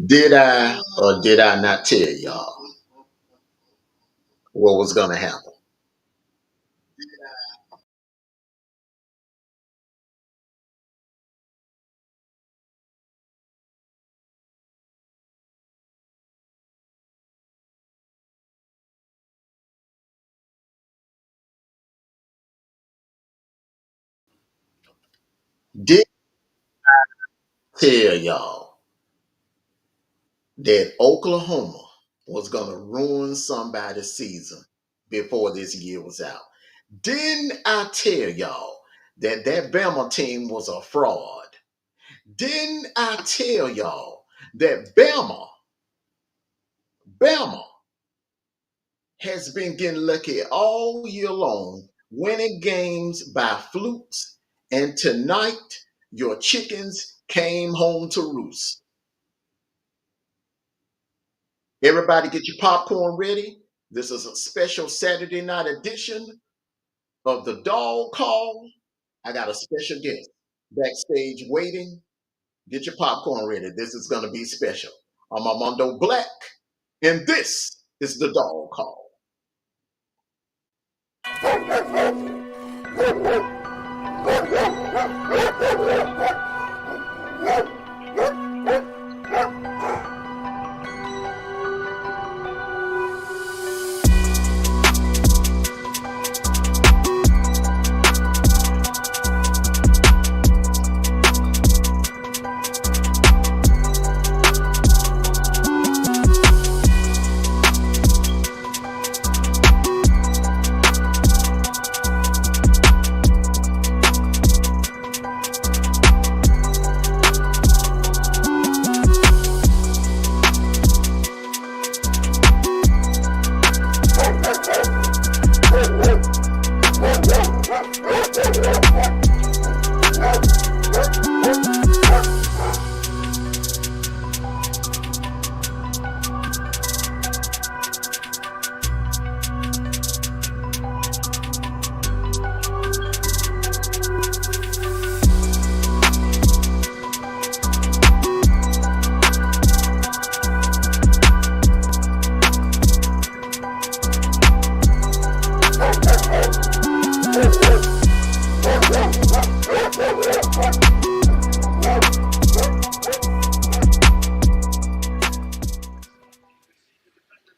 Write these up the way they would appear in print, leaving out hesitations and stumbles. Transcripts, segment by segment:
Did I or did I not tell y'all what was going to happen? Did I tell y'all that Oklahoma was going to ruin somebody's season before this year was out? Didn't I tell y'all that that Bama team was a fraud? Didn't I tell y'all that Bama has been getting lucky all year long, winning games by flukes, and tonight your chickens came home to roost? Everybody get your popcorn ready. This is a special Saturday night edition of the Dog Call. I got a special guest backstage waiting. Get your popcorn ready. This is going to be special. I'm Armondo Black, and this is the Dog Call.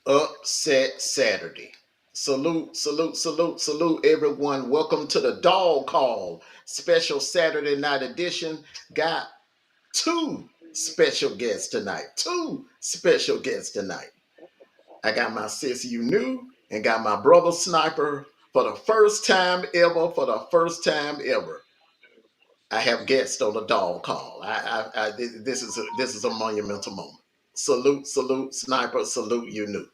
Upset Saturday. Salute, salute, salute, salute, everyone. Welcome to the Dog Call special Saturday night edition. Got two special guests tonight. Two special guests tonight. I got my sis You Knew and got my brother Sniper for the first time ever. For the first time ever, I have guests on the Dog Call. This is a monumental moment. Salute, salute, Sniper. Salute You Knew.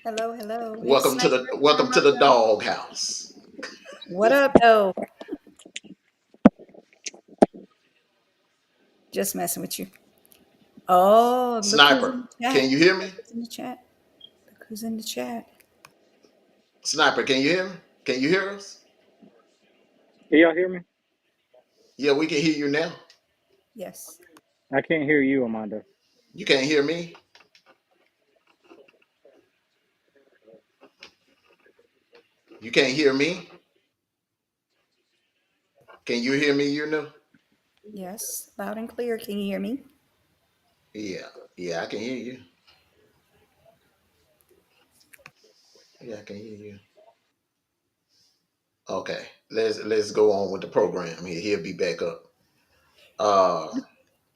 Hello, hello. Hey, Welcome to Sniper. the dog house. What up, though? Just messing with you. Oh, look who's in Sniper, the chat. can you hear me? Look who's in the chat. Look who's in the chat. Sniper, can you hear me? Can you hear us? Can y'all hear me? Yeah, we can hear you now. Yes. I can't hear you, Armando. You can't hear me? You can't hear me? Can you hear me, you know? Yes. Loud and clear. Can you hear me? Yeah. Yeah, I can hear you. Yeah, I can hear you. Okay. Let's go on with the program here. He'll be back up. Uh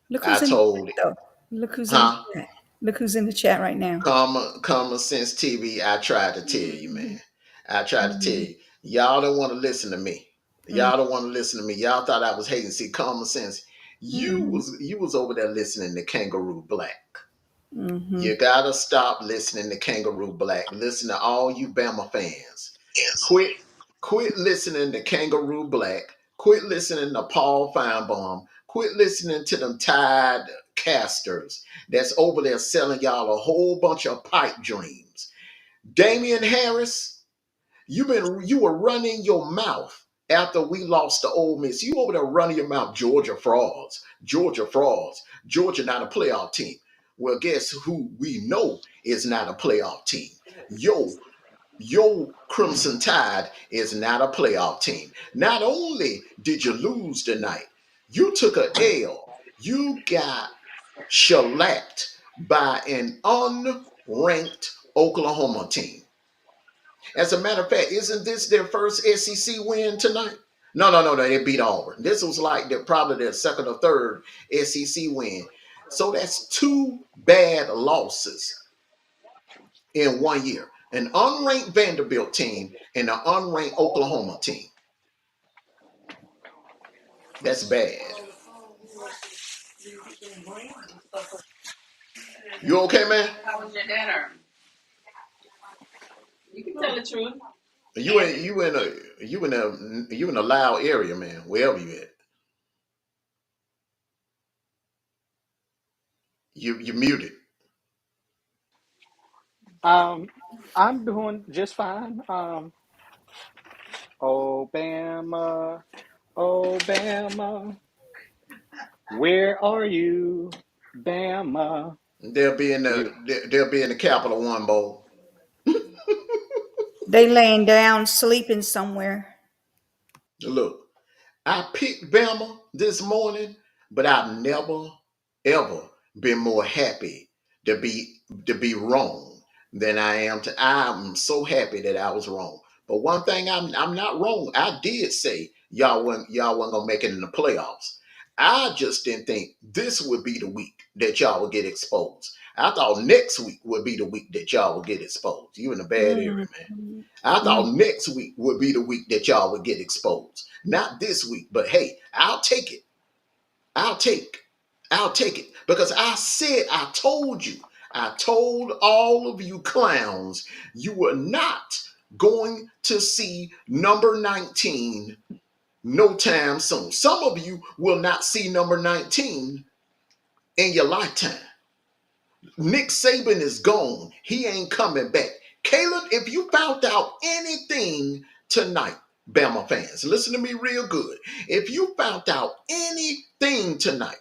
Look I who's in the chat, told though. Look who's in the huh? chat. Look who's in the chat right now. Common Sense TV, I tried to tell you, Mhm. man. I tried to tell Mhm. you. Y'all don't want to listen to me. Mhm. Y'all don't want to listen to me. Y'all thought I was hating. See, Common Sense. Mhm. You was over there listening to Kangaroo Black. Mhm. You gotta stop listening to Kangaroo Black. Listen to all you Bama fans. Yes. Quit quit listening to Kangaroo Black. Quit listening to Paul Feinbaum. Quit listening to them tired casters that's over there selling y'all a whole bunch of pipe dreams. Damian Harris, You were running your mouth after we lost to Ole Miss. You over there running your mouth, Georgia frauds, Georgia frauds, Georgia not a playoff team. Well, guess who we know is not a playoff team? Your Crimson Tide is not a playoff team. Not only did you lose tonight, you took a L. You got shellacked by an unranked Oklahoma team. As a matter of fact, isn't this their first SEC win tonight? No. They beat Auburn. This was like probably their second or third SEC win. So that's two bad losses in 1 year. An unranked Vanderbilt team and an unranked Oklahoma team. That's bad. You okay, man? How was your dinner? You can tell the truth. You in a loud area, man. Wherever you at, you muted. I'm doing just fine. Oh Bama, oh Bama, where are you, Bama? We They'll be in the Capital One Bowl. They laying down, sleeping somewhere. Look, I picked Bama this morning, but I've never ever been more happy to be wrong than I am to. I'm so happy that I was wrong. But one thing I'm not wrong. I did say y'all weren't gonna make it in the playoffs. I just didn't think this would be the week that y'all would get exposed. I thought next week would be the week that y'all would get exposed. You in a bad area, Mm, man. I mm. thought next week would be the week that y'all would get exposed. Not this week, but hey, I'll take it. I'll take. I'll take it. Because I told you, I told all of you clowns, you were not going to see number 19 no time soon. Some of you will not see number 19 in your lifetime. Nick Saban is gone. He ain't coming back. Caleb, if you found out anything tonight, Bama fans, listen to me real good. If you found out anything tonight,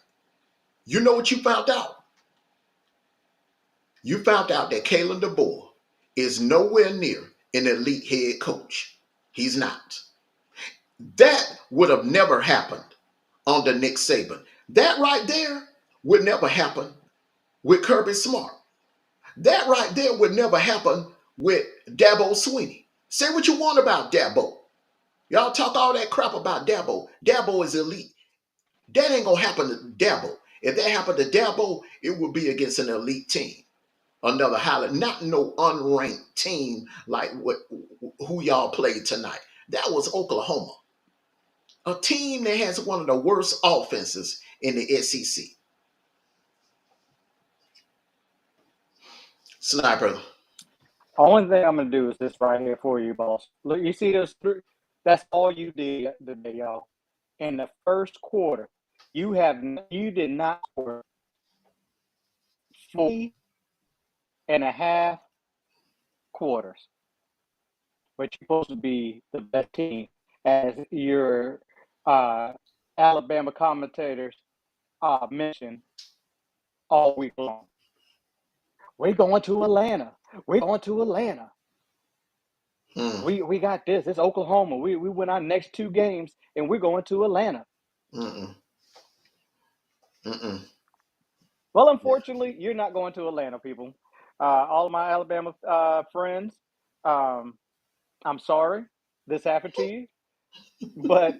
you know what you found out? You found out that Kalen DeBoer is nowhere near an elite head coach. He's not. That would have never happened under Nick Saban. That right there would never happen with Kirby Smart. That right there would never happen with Dabo Swinney. Say what you want about Dabo. Y'all talk all that crap about Dabo. Dabo is elite. That ain't gonna happen to Dabo. If that happened to Dabo, it would be against an elite team. Another highlight, not no unranked team like who y'all played tonight. That was Oklahoma, a team that has one of the worst offenses in the SEC. Sniper. only thing I'm gonna do is this right here for you, boss. Look, you see those three? That's all you did today, y'all. In the first quarter, you did not score 40 and a half quarters, but you're supposed to be the best team, as your uh, Alabama commentators mentioned all week long. We're going to Atlanta. We're going to Atlanta. Mm, We got this. It's Oklahoma. We win our next two games, and we're going to Atlanta. mm-mm, mm-mm. Well, Yeah. unfortunately, you're not going to Atlanta, people. All of my Alabama friends, um, I'm sorry this happened to you, but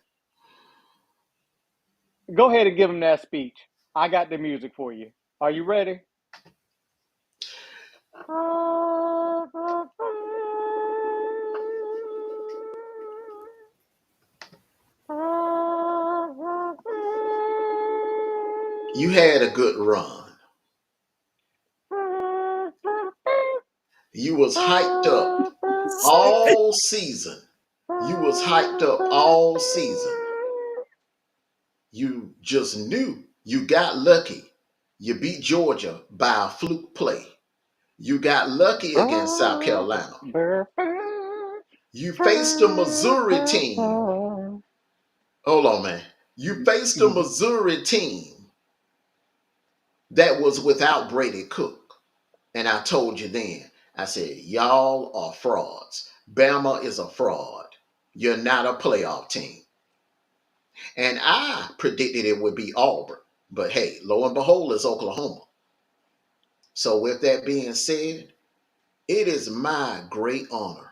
go ahead and give them that speech. I got the music for you. Are you ready? You had a good run. You was hyped up all season. You was hyped up all season. You just knew you got lucky. You beat Georgia by a fluke play. You got lucky against South Carolina. You faced a Missouri team. Hold on, man. You faced a Missouri team that was without Brady Cook. And I told you then, I said, y'all are frauds. Bama is a fraud. You're not a playoff team. And I predicted it would be Auburn. But hey, lo and behold, it's Oklahoma. So with that being said, it is my great honor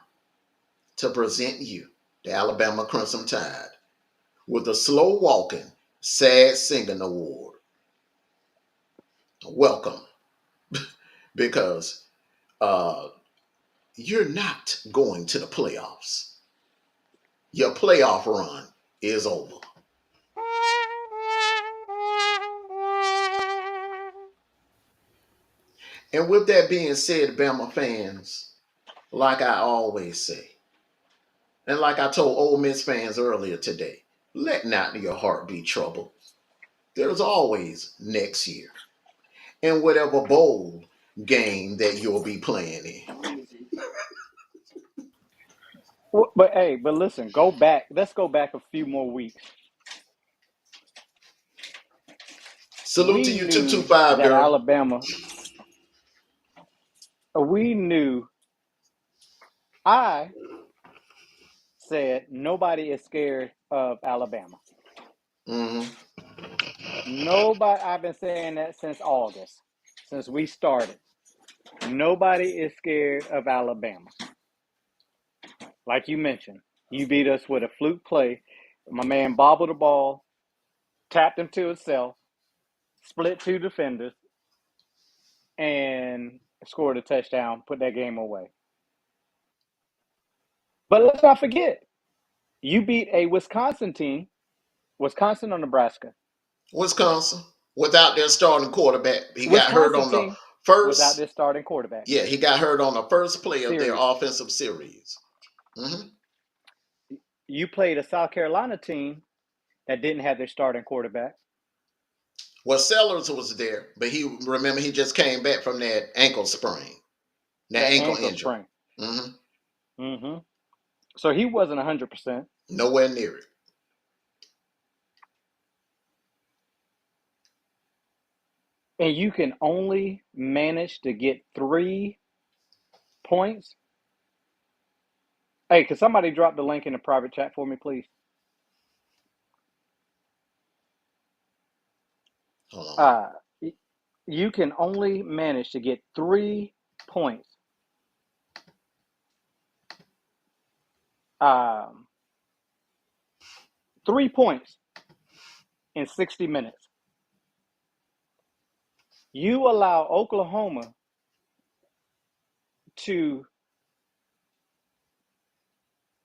to present you the Alabama Crimson Tide with the Slow Walking, Sad Singing Award. Welcome, because you're not going to the playoffs. Your playoff run is over. And with that being said, Bama fans, like I always say, and like I told Ole Miss fans earlier today, let not your heart be troubled. There's always next year in whatever bowl game that you'll be playing in. But hey, but listen, go back. Let's go back a few more weeks. Salute to We you, knew 225, that girl. Alabama. We knew. I said nobody is scared of Alabama. Mm-hmm. Nobody. I've been saying that since August, since we started. Nobody is scared of Alabama. Like you mentioned, you beat us with a fluke play. My man bobbled the ball, tapped him to himself, split two defenders, and scored a touchdown, put that game away. But let's not forget, you beat a Wisconsin team, Wisconsin or Nebraska? Wisconsin, without their starting quarterback. He got hurt Wisconsin on the team without first, their starting quarterback. yeah, he got hurt on the first play of their Series. offensive series. Mm-hmm. You played a South Carolina team that didn't have their starting quarterback. Well, Sellers was there, but he just came back from that ankle sprain, that That ankle ankle injury. sprain. Mm-hmm. So he wasn't 100%. Nowhere near it. And you can only manage to get 3 points. Hey, could somebody drop the link in the private chat for me, please? Hold on. You can only manage to get 3 points. 3 points in 60 minutes. You allow Oklahoma to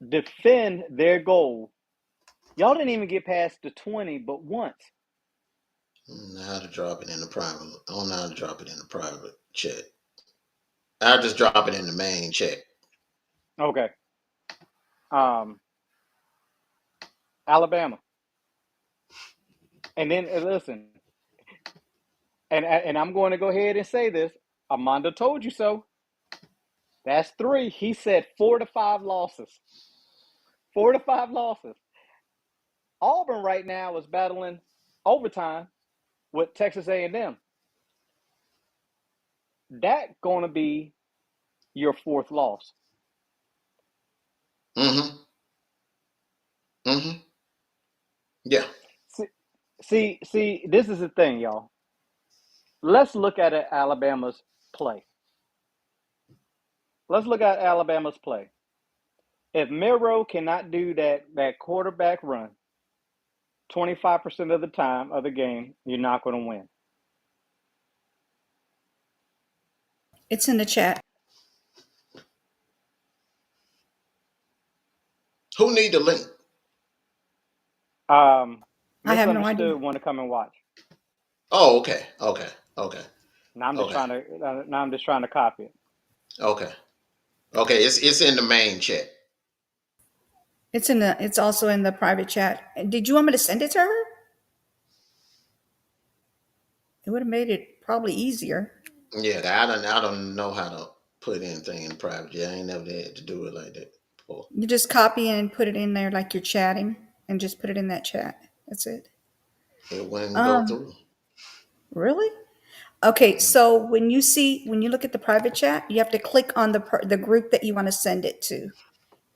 defend their goal. Y'all didn't even get past the 20 but once. I don't know how to drop it in the private. I don't know how to drop it in the private chat. I'll just drop it in the main chat. Okay. Alabama. And then listen, and I'm going to go ahead and say this. Armando told you so. That's 3. He said 4 to 5 losses. 4 to 5 losses. Auburn right now is battling overtime with Texas A&M. That's going to be your 4th loss. Mm-hmm. Mm-hmm. Yeah. See, this is the thing, y'all. Let's look at Alabama's play. Let's look at Alabama's play. If Miro cannot do that quarterback run 25% of the time of the game, you're not going to win. It's in the chat. Who need the link? I have no Misunderstood idea. want to come and watch. Oh, okay. Okay. Okay. Now I'm just Okay. trying to copy it. Okay. Okay. It's in the main chat. It's also in the private chat. Did you want me to send it to her? It would have made it probably easier. Yeah, I don't know how to put anything in private. Yeah, I ain't never had to do it like that. Oh, You just copy and put it in there like you're chatting, and just put it in that chat. That's it. it wouldn't go Um, through. really? Okay, Mm-mm. so when you look at the private chat, you have to click on the group that you want to send it to,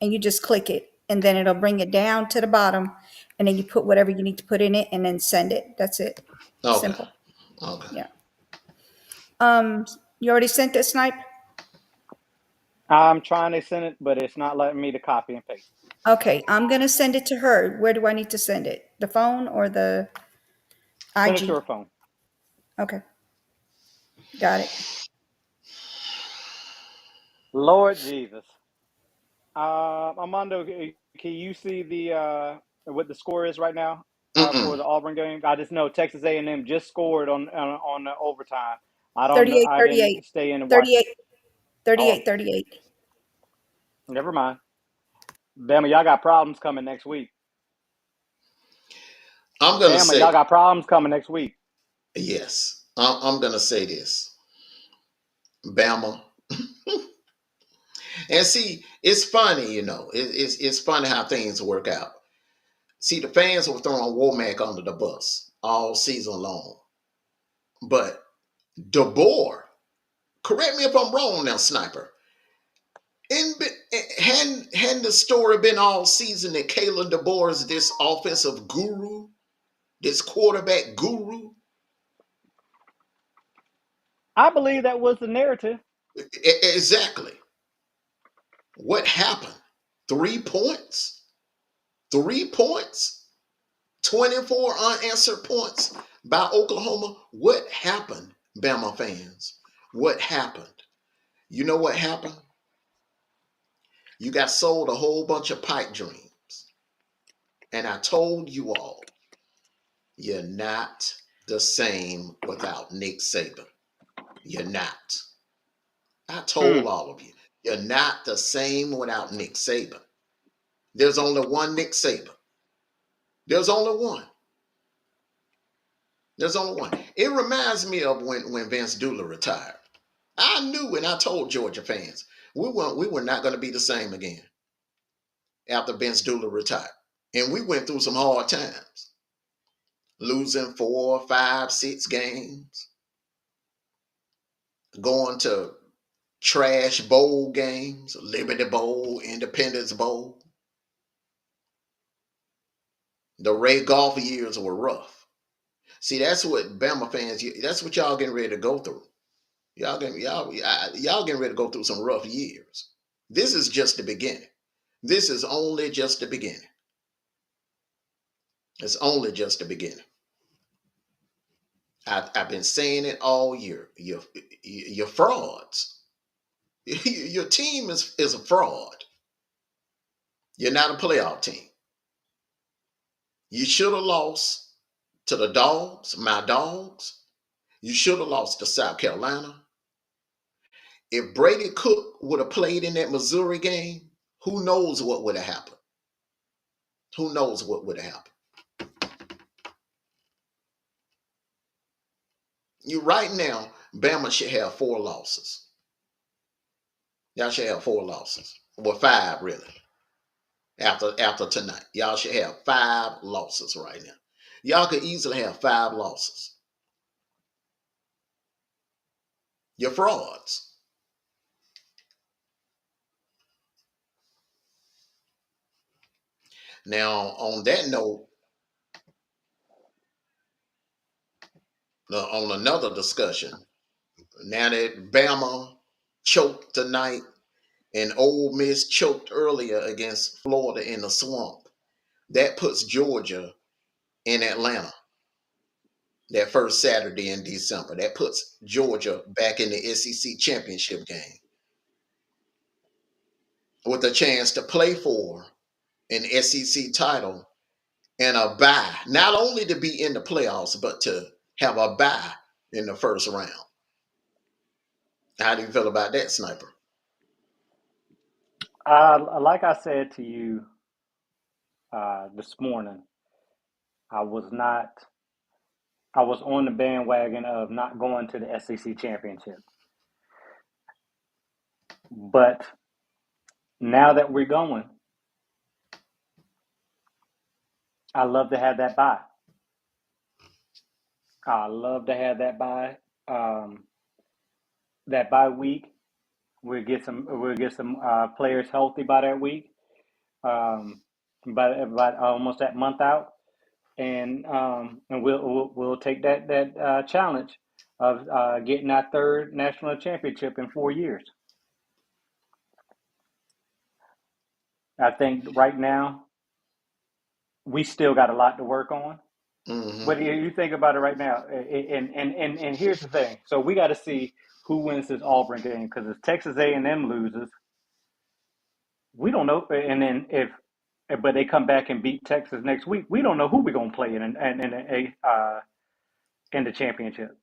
and you just click it, and then it'll bring it down to the bottom, and then you put whatever you need to put in it, and then send it. That's it. Okay. Simple. Okay. Yeah. Um, you already sent it, Snipe? I'm trying to send it, but it's not letting me to copy and paste. Okay, I'm gonna send it to her. Where do I need to send it? The phone or the Send it to IG? her phone. Okay, got it. Lord Jesus. Armando, can you see the what the score is right now for Mm-mm. the Auburn game? I just know Texas A&M just scored on the overtime. I don't know. 38, I 38, didn't stay in and watch. 38, Oh, 38, 38. never mind. Bama, y'all got problems coming next week. I'm gonna Bama, y'all say got problems coming next week. yes. I'm gonna say this, Bama. And see, it's funny, it's funny how things work out. See, the fans were throwing Womack under the bus all season long, but DeBoer, correct me if I'm wrong now, Sniper. Hadn't the story been all season that Kalen DeBoer is this offensive guru, this quarterback guru? I believe that was the narrative. Exactly. What happened? 3 points? 3 points? 24 unanswered points by Oklahoma? What happened, Bama fans? What happened? You know what happened? You got sold a whole bunch of pipe dreams. And I told you all, you're not the same without Nick Saban. You're not. I told Hmm. all of you, you're not the same without Nick Saban. There's only one Nick Saban. There's only one. There's only one. It reminds me of when Vince Dooley retired. I knew and I told Georgia fans we were not going to be the same again after Vince Dooley retired. And we went through some hard times, losing 4, 5, 6 games, going to trash bowl games, Liberty Bowl, Independence Bowl. The Ray Golf years were rough. See, that's what Bama fans, that's what y'all getting ready to go through. Y'all getting ready to go through some rough years. This is just the beginning. This is only just the beginning. It's only just the beginning. I've been saying it all year. You're frauds. Your team is a fraud. You're not a playoff team. You should have lost to the Dogs, my Dogs. You should have lost to South Carolina. If Brady Cook would have played in that Missouri game, who knows what would have happened? Who knows what would have happened? You right now, Bama should have 4 losses. Y'all should have 4 losses. Well, 5 really. After tonight. Y'all should have 5 losses right now. Y'all could easily have 5 losses. You're frauds. Now, on that note, on another discussion, now that Bama choked tonight and Ole Miss choked earlier against Florida in the swamp, that puts Georgia in Atlanta that first Saturday in December. That puts Georgia back in the SEC championship game with a chance to play for an SEC title and a bye, not only to be in the playoffs, but to have a bye in the first round. How do you feel about that, Sniper? Like I said to you this morning, I was not. I was on the bandwagon of not going to the SEC championship, but Now that we're going, I love to have that bye. I love to have um, that bye week. We'll get some players healthy by that week. Um, by almost that month out, and we'll take that challenge of getting our third national championship in 4 years. I think right now we still got a lot to work on. Hmm. But you think about it right now, and here's the thing. So we got to see who wins this Auburn game because if Texas A&M loses, we don't know. And then but they come back and beat Texas next week, we don't know who we're gonna play in the championship,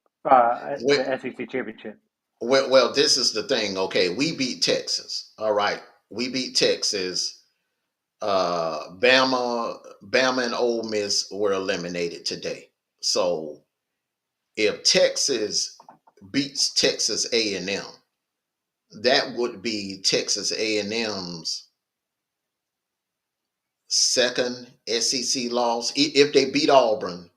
Well, the SEC championship. well, this is the thing. Okay, we beat Texas. All right, we beat Texas. Bama and Ole Miss were eliminated today. So if Texas beats Texas A&M, that would be Texas A&M's second SEC loss. If they beat Auburn,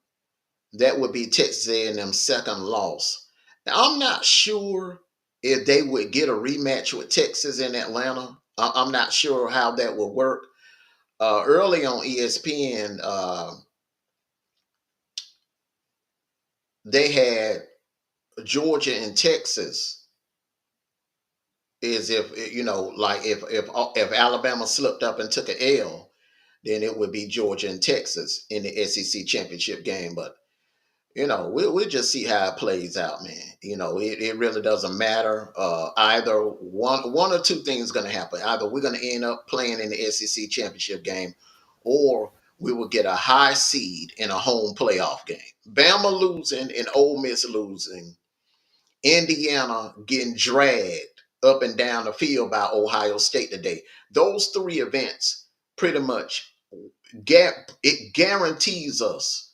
that would be Texas A&M's second loss. Now, I'm not sure if they would get a rematch with Texas in Atlanta. I'm not sure how that would work. Early on ESPN, they had Georgia and Texas. Is if like if Alabama slipped up and took an L, then it would be Georgia and Texas in the SEC championship game. But we'll just see how it plays out, man. It really doesn't matter. Either one or two things going to happen. Either we're going to end up playing in the SEC championship game, or we will get a high seed in a home playoff game. Bama losing and Ole Miss losing, Indiana getting dragged up and down the field by Ohio State today. Those three events pretty much it guarantees us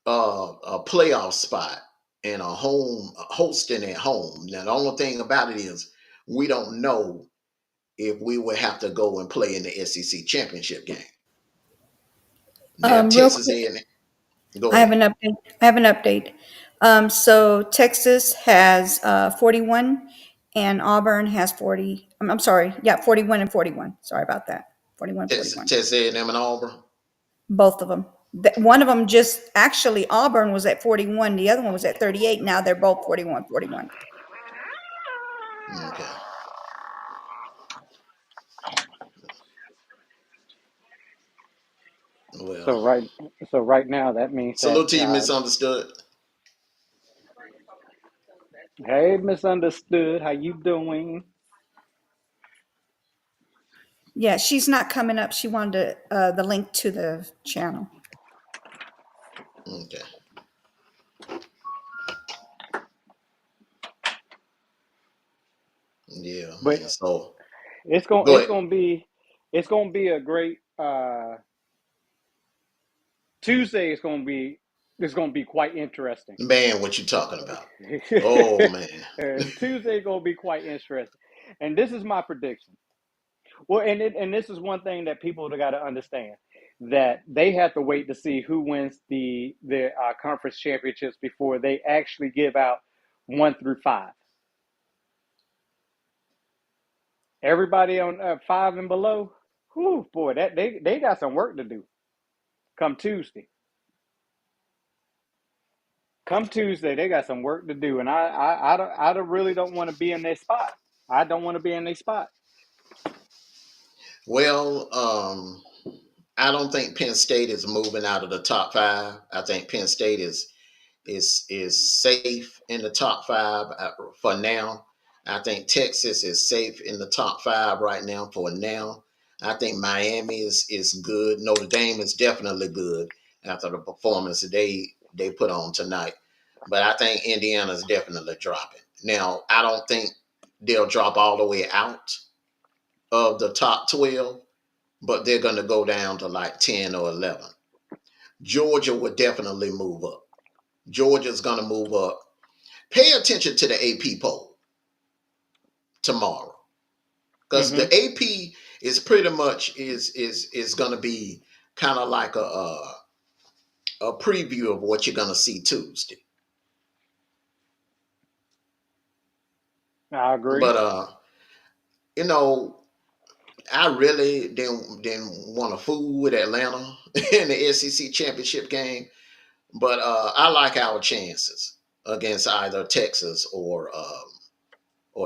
a playoff spot and a home hosting at home. Now the only thing about it is we don't know if we would have to go and play in the SEC championship game. Now Real Texas quick, A&M, go I have ahead. an update. I have an update. So Texas has 41 and Auburn has 40. I'm sorry. Yeah, 41 and 41. Sorry about that. 41, Texas, 41. Texas A&M and Auburn. Both of them. One of them just actually Auburn was at 41. The other one was at 38. Now they're both 41, 41. Okay. So Well, right, so right now that means that salute to you, misunderstood. hey, misunderstood. How you doing? Yeah, she's not coming up. She wanted the link to the channel. Okay. Yeah, But man. So it's gonna go it's ahead. gonna be it's gonna be a great Tuesday. It's gonna be quite interesting. Man, what you talking about? Oh man. Tuesday gonna be quite interesting, and this is my prediction. Well, and this is one thing that people got to understand that they have to wait to see who wins the conference championships before they actually give out 1 through 5. Everybody on 5 and below, whew, boy, that they got some work to do. Come Tuesday, come Tuesday, they got some work to do, and I don't really don't want to be in their spot. I don't want to be in their spot. Well, I don't think Penn State is moving out of the top five. I think Penn State is safe in the top five for now. I think Texas is safe in the top five right now for now. I think Miami is good. Notre Dame is definitely good after the performance that they put on tonight. But I think Indiana is definitely dropping. Now, I don't think they'll drop all the way out of the top 12, but they're going to go down to like 10 or 11. Georgia would definitely move up. Georgia's going to move up. Pay attention to the AP poll tomorrow. because the AP is pretty much is going to be kind of like a preview of what you're going to see Tuesday. I agree. But you know, I really didn't want to fool with Atlanta in the SEC championship game, but I like our chances against either Texas or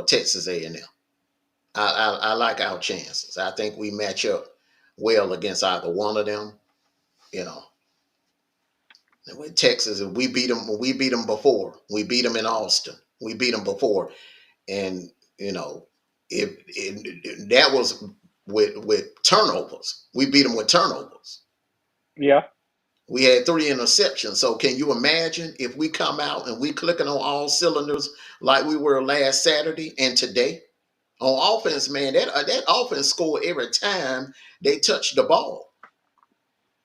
Texas A&M. I like our chances. I think we match up well against either one of them. You know, and with Texas, we beat them. We beat them before. We beat them in Austin. We beat them before, and you know, if that was with turnovers, we beat them with turnovers. Yeah. We had 3 interceptions. So can you imagine if we come out and we clicking on all cylinders like we were last Saturday and today? On offense, man, that offense scored every time they touched the ball.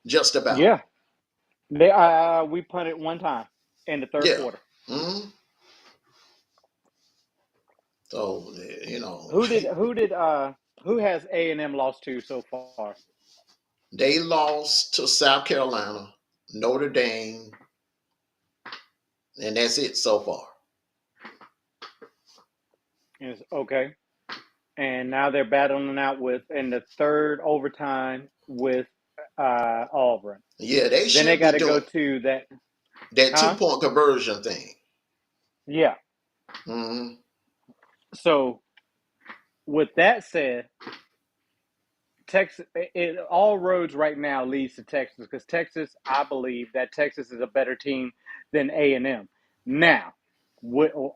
Just about. Yeah. They we punted one time in the third Yeah. quarter. hmm So you know, Who has A&M lost to so far? they lost to South Carolina, Notre Dame, and that's it so far. Is okay. And now they're battling out with in the third overtime with Auburn. Yeah, they Then they should got be to go doing to that, that two huh? point conversion thing. Yeah. hmm So with that said, Texas, all roads right now leads to Texas because Texas, I believe that Texas is a better team than A&M. Now,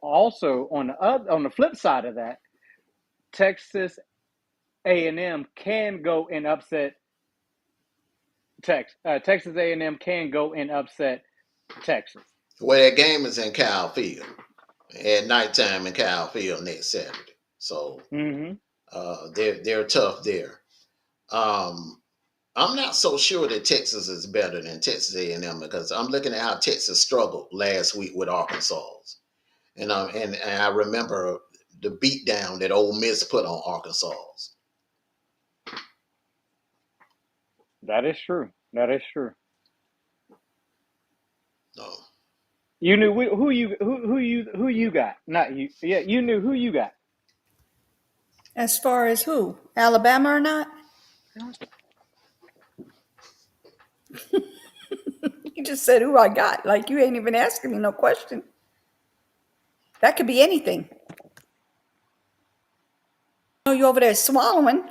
also on the flip side of that, Texas A&M can go and upset Texas A&M can go and upset Texas. Well, that game is in Kyle Field at nighttime in Kyle Field next Saturday. So Mm-hmm. they're tough there. Um, I'm not so sure that Texas is better than Texas A&M because I'm looking at how Texas struggled last week with Arkansas, and I remember the beatdown that Ole Miss put on Arkansas. That is true. That is true. No, You knew who you got. Not you. Yeah, you knew who you got. As far as who? Alabama or not? You just said who I got. Like you ain't even asking me no question. That could be anything. Oh, you over there swallowing.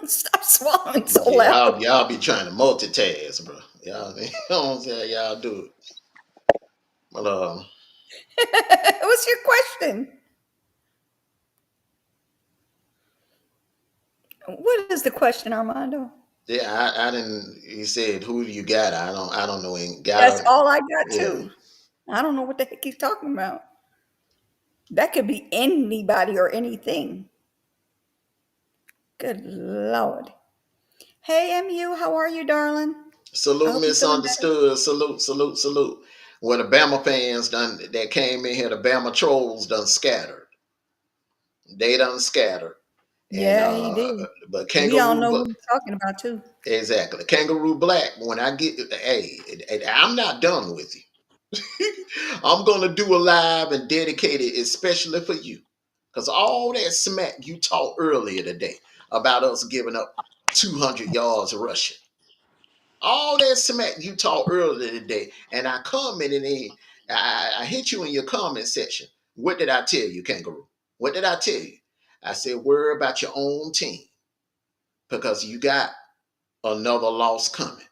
Stop swallowing so yeah, loud. y'all be trying to multitask, bro. Y'all, you know what I'm saying? Y'all do it. But What's your question? What is the question, Armando? yeah, I didn't. He said, "Who do you got?" I don't know. Ain't got That's a all I got yeah. too. I don't know what the heck he's talking about. That could be anybody or anything. Good Lord. Hey, MU, how are you, darling? I Salute hope you're feeling better. misunderstood. Salute, salute, salute. Well, the Bama fans done that came in here, the Bama trolls done scattered. They done scattered. And Yeah, he did. but We all Kangaroo know who he's talking about too. exactly. Kangaroo Black, when I get hey, I'm not done with you. I'm gonna do a live and dedicate it especially for you. Cause all that smack you talked earlier today about us giving up 200 yards rushing. All that smack you talked earlier today, and I commented in, I hit you in your comment section. What did I tell you, Kangaroo? What did I tell you? I said, worry about your own team because you got another loss coming.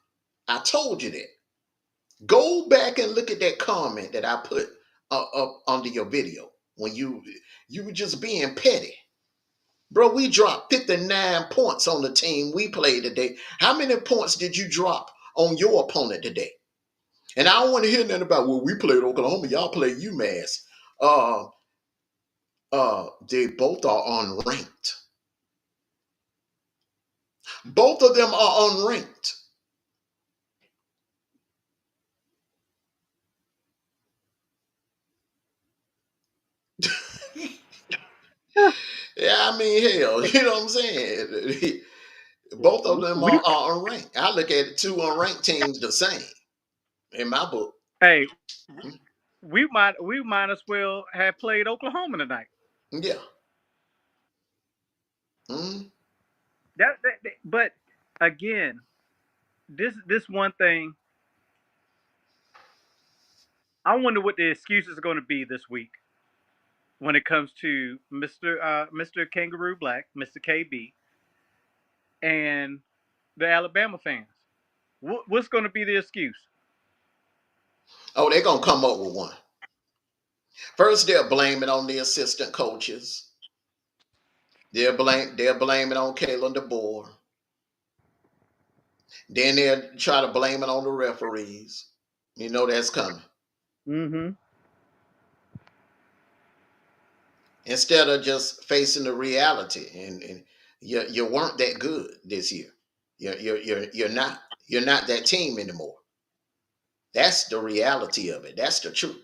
I told you that. Go back and look at that comment that I put up under your video when you were just being petty. Bro, we dropped 59 points on the team we played today. How many points did you drop on your opponent today? And I don't want to hear nothing about, well, we played Oklahoma, y'all play UMass. Uh they both are unranked. Both of them are unranked. Yeah, I mean, hell, you know what I'm saying? Both of them We are unranked. I look at it, two unranked teams the same in my book. hey, we might as well have played Oklahoma tonight. Yeah. Mm. But again, this one thing, I wonder what the excuses are going to be this week when it comes to Mr. Kangaroo Black, Mr. KB, and the Alabama fans. What's going to be the excuse? Oh, they're gonna come up with one. First, they'll blame it on the assistant coaches. They'll blame it on Kalen DeBoer. Then they'll try to blame it on the referees. You know that's coming. Mm-hmm. Instead of just facing the reality, and you weren't that good this year. You're not. You're not that team anymore. That's the reality of it. That's the truth.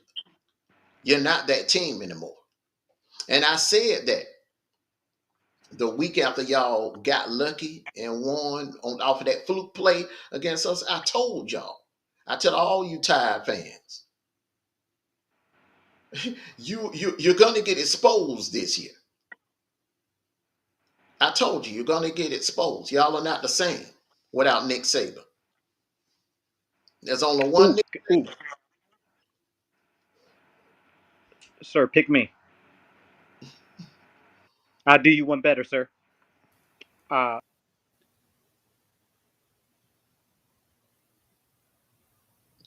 You're not that team anymore. And I said that the week after y'all got lucky and won on off of that fluke play against us. I told y'all. I tell all you Tide fans, you're gonna get exposed this year. I told you you're gonna get exposed. Y'all are not the same without Nick Saban. There's only one Ooh, Nick. ooh, sir, pick me. I'll do you one better, sir. Uh,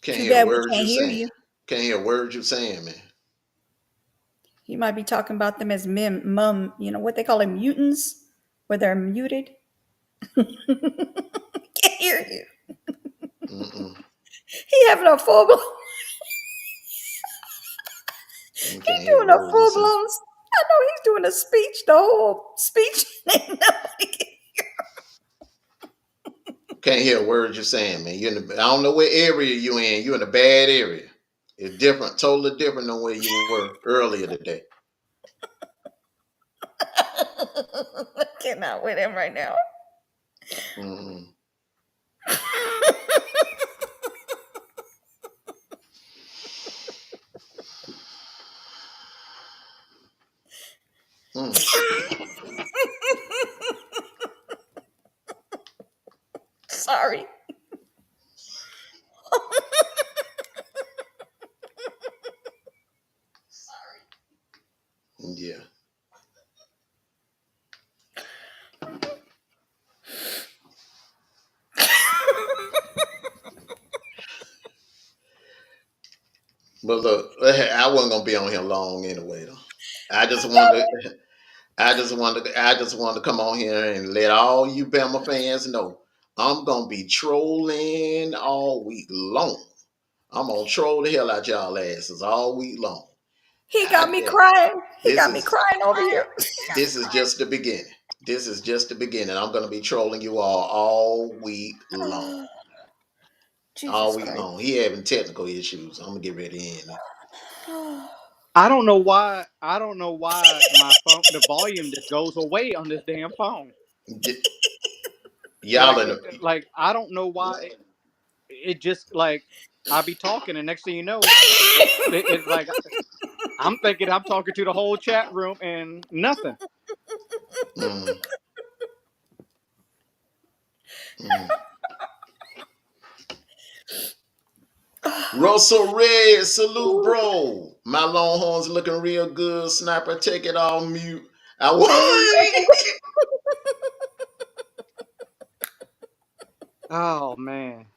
Can't Too hear bad we words can't you're hear saying. you. Can't hear words you're saying, man. You might be talking about them as mum, what they call them, mutants, where they're muted. Can't hear you. Mm-mm. He having a full blown, You he can't hear doing a words you're full saying. blown, I know he's doing a speech, the whole speech. Ain't nobody can hear. Can't hear words you're saying, man. You're in the, I don't know what area you in. You're in a bad area. It's different, totally different than where you were earlier today. I cannot with him right now. Mm-mm. Mm. Sorry. Yeah. But look, I wasn't gonna be on here long anyway. Though. I just wanted, to, I just wanted to come on here and let all you Bama fans know I'm gonna be trolling all week long. I'm gonna troll the hell out y'all asses all week long. He got I, me crying. He this got me is crying over here. this is just the beginning. This is just the beginning. I'm gonna be trolling you all week long. All Jesus week Christ. long. He having technical issues. I'm gonna get ready to end it. I don't know why. I don't know why my phone, the volume just goes away on this damn phone. Y'all in Like I don't know why it just like I be talking and next thing you know, it's like I'm thinking I'm talking to the whole chat room and nothing. mm, mm. Russell Red, salute, bro. My Longhorns looking real good. Sniper, take it all mute. I want. Oh man.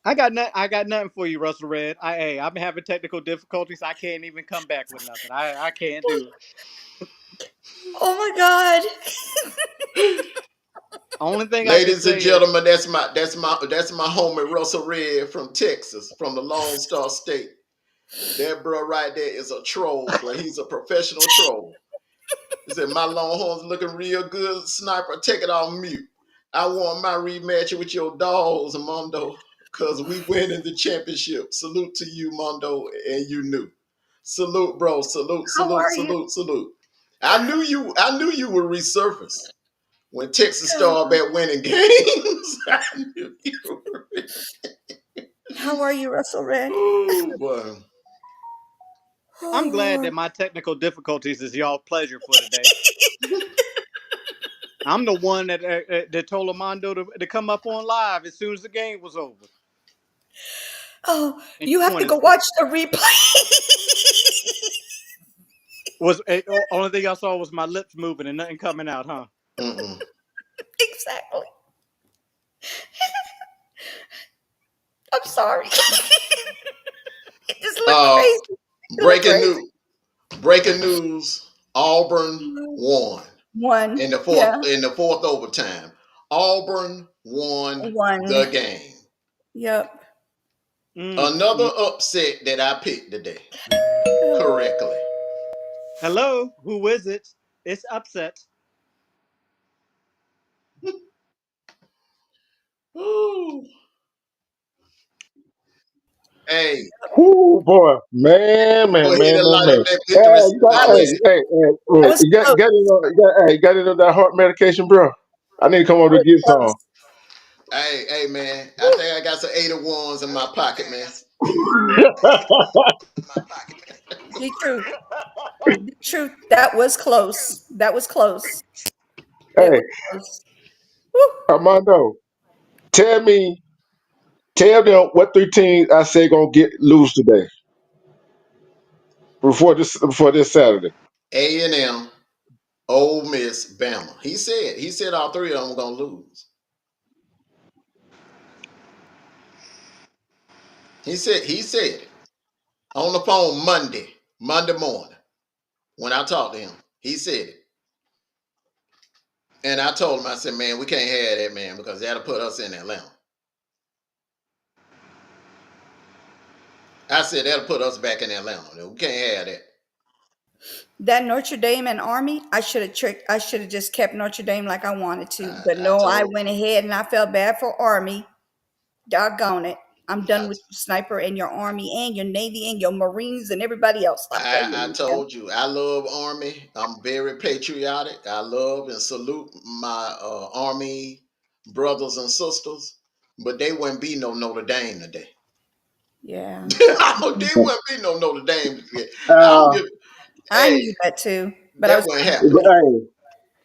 I got nothing for you, Russell Red. Hey, I'm having technical difficulties. I can't even come back with nothing. I can't do it. Oh my God. Only thing I can Ladies and say is, gentlemen, that's my homie Russell Red from Texas, from the Lone Star State. That bro right there is a troll, but he's a professional troll. He said, my Longhorns looking real good. Sniper, take it on mute. I want my rematch with your dogs, Armondo. Cause we winning the championship. Salute to you, Mondo, and you knew. Salute, bro. Salute, How salute, are you? salute, salute. I knew you would resurface when Texas started back winning games. I knew you were. How are you, Russell Red? Oh boy. I'm Oh glad Lord. that my technical difficulties is y'all pleasure for today. I'm the one that told Armando to come up on live as soon as the game was over. Oh, And you you have to wanted go watch the replay. was only thing I saw was my lips moving and nothing coming out, huh? Mm-mm. Exactly. I'm sorry. It just looked Uh, crazy. It looked breaking crazy. news. Breaking news. Auburn won One. in the fourth Yeah. in the fourth overtime. Auburn won One. the game. Yep. Another Mm. upset that I picked today correctly. Hello, who is it? It's upset. Ooh. Hey, Whoo, boy, man, go man, ahead man, and man, light up man. that Hey, victory That hey, was cigar, hey, hey, that hey, was close. you got it on that heart medication, bro. I need to come That over to was get close. some. Hey, man. I Woo. think I got some 81s in my pocket, man. Be true. Be true. That was close. That was close. It Hey, was close. Woo. Armando, tell me, tell them what three teams I say gonna get lose today before this Saturday. A&M, Ole Miss, Bama. He said all three of them were gonna lose. He said it on the phone Monday morning when I talked to him. He said it. And I told him, I said, man, we can't have that, man, because that'll put us in Atlanta. I said that'll put us back in Atlanta. We can't have that. That Notre Dame and Army, I should have tricked. I should have just kept Notre Dame like I wanted to. But I no, I told went ahead and I felt bad for Army. Doggone it. I'm done I, with you, Sniper, and your Army and your Navy and your Marines and everybody else. Stop playing with I me, man. told you I love Army. I'm very patriotic. I love and salute my Army brothers and sisters, but they wouldn't be no Notre Dame today. Yeah. They wouldn't be no Notre Dame today. I don't Uh, give. I Hey, knew that too, but I that was wouldn't trying to happen. be funny. hey,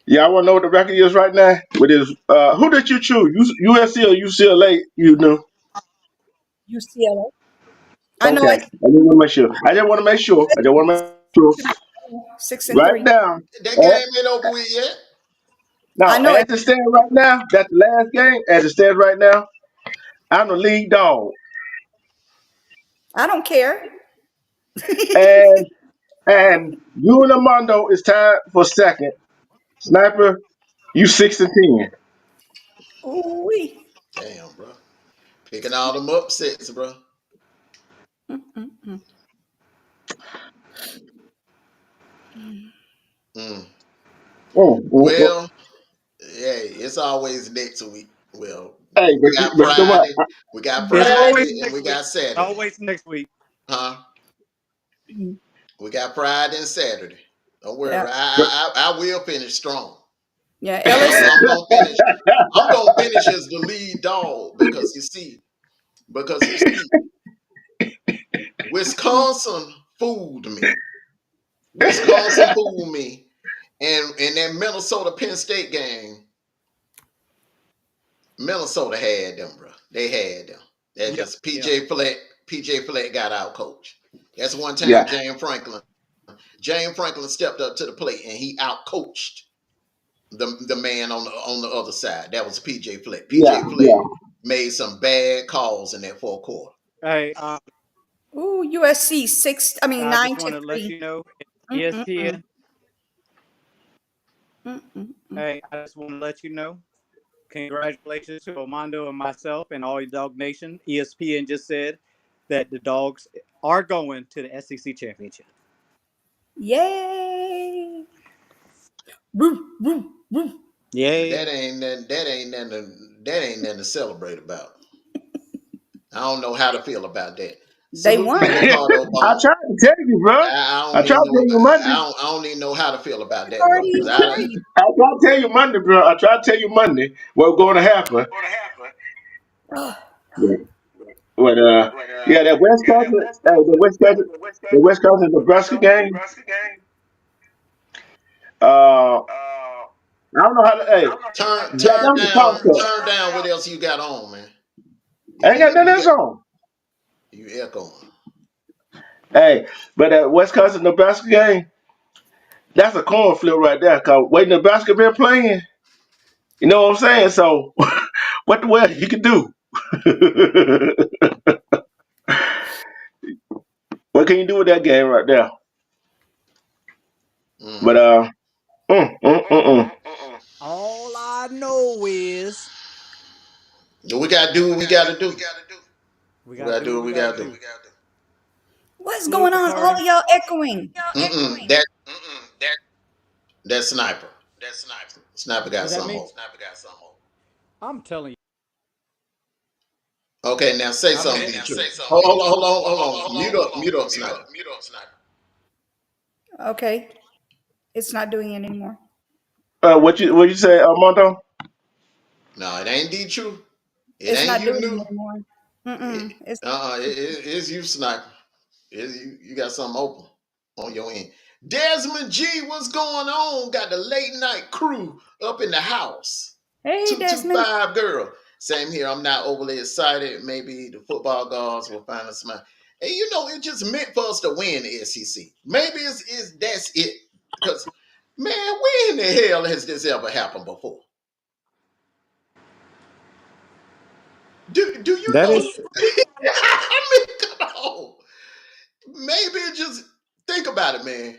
yeah, I want to know what the record is right now. With his, who did you choose? USC or UCLA? You know. UCLA. I know Okay, I just want to make sure. I just want to make sure. I just want to make sure. 6 and 3. 6 and Right 3. now, That game ain't over with yet. I now, know as it. it stands right now, that's the last game. As it stands right now, I'm the lead dog, I don't care. and you and Armando is tied for second. Sniper, you 6 and 10. Ooh. Damn, bro. Picking all them upsets, bro. Mm. Mm, mm, mm. Well, hey, it's always next week. Well, Hey, we got but you know what? Friday, we got It's always Friday, and we next week. got Saturday. Always next week. Huh? We got Friday and Saturday. Don't Yeah. worry, But, I will finish strong. Yeah. I'm LSU. I'm gonna finish. I'm gonna finish as the lead dog because you see, Wisconsin fooled me. Wisconsin fooled me, and in that Minnesota Penn State game, Minnesota had them, bro. They had them. That's Yep. just Yep. PJ Fleck got out coached. That's one yeah, time James Franklin stepped up to the plate and he out coached the man on the other side. That was PJ Fleck. yeah, PJ Fleck yeah. made some bad calls in that fourth quarter. Hey, Ooh, USC 6. I mean I just 9 want to to let 3. you know, Mm-mm-mm. ESPN. Mm-mm-mm. Hey, I just want to let you know. Congratulations to Armando and myself and all your Dog Nation. ESPN just said that the Dogs are going to the SEC championship. Yay! Woo, woo, woo. Yay! That ain't nothing to celebrate about. I don't know how to feel about that. They Salute to won. Ricardo I Bama. tried to tell you, bro. I I don't tried even to tell know. you Monday. I don't even know how to feel about It's that, bro. already Because in I play. I tried to tell you Monday, bro. I tried to tell you Monday what's going to happen. Ugh. But yeah, that Wisconsin, the Wisconsin Nebraska game. Uh, I don't know how to. Hey, that was a toss up. turn down. What else you got on, man? I ain't got nothing else on. You echoing. Hey, but that Wisconsin Nebraska game, that's a corn flip right there. Cause way Nebraska been playing, you know what I'm saying? So, what the well you can do? What can you do with that game right there? But Mm. mm, mm, mm, mm. All I know is We gotta do what we gotta do. we We gotta gotta do do what what we we gotta gotta do. do. What's Salute going to on? All Carter. of y'all echoing. That sniper. Sniper got Is that something me? over. I'm telling you. Okay, now say I'm something, telling D you. True. Hold on. Mute up, sniper. Okay. It's not doing it anymore. What you say, Armando? No, it ain't D True. It It's ain't not you doing new. it anymore. Mm-mm. It's It's you, sniper. You got something open on your end. Desmond G, what's going on? Got the late night crew up in the house. Hey, Desmond. 225 girl. Same here. I'm not overly excited. Maybe the football gods will find a smile. And it just meant for us to win the SEC. Maybe that's it. Because man, when in the hell has this ever happened before? Do you That know? is true. I mean, come on. Maybe just think about it, man.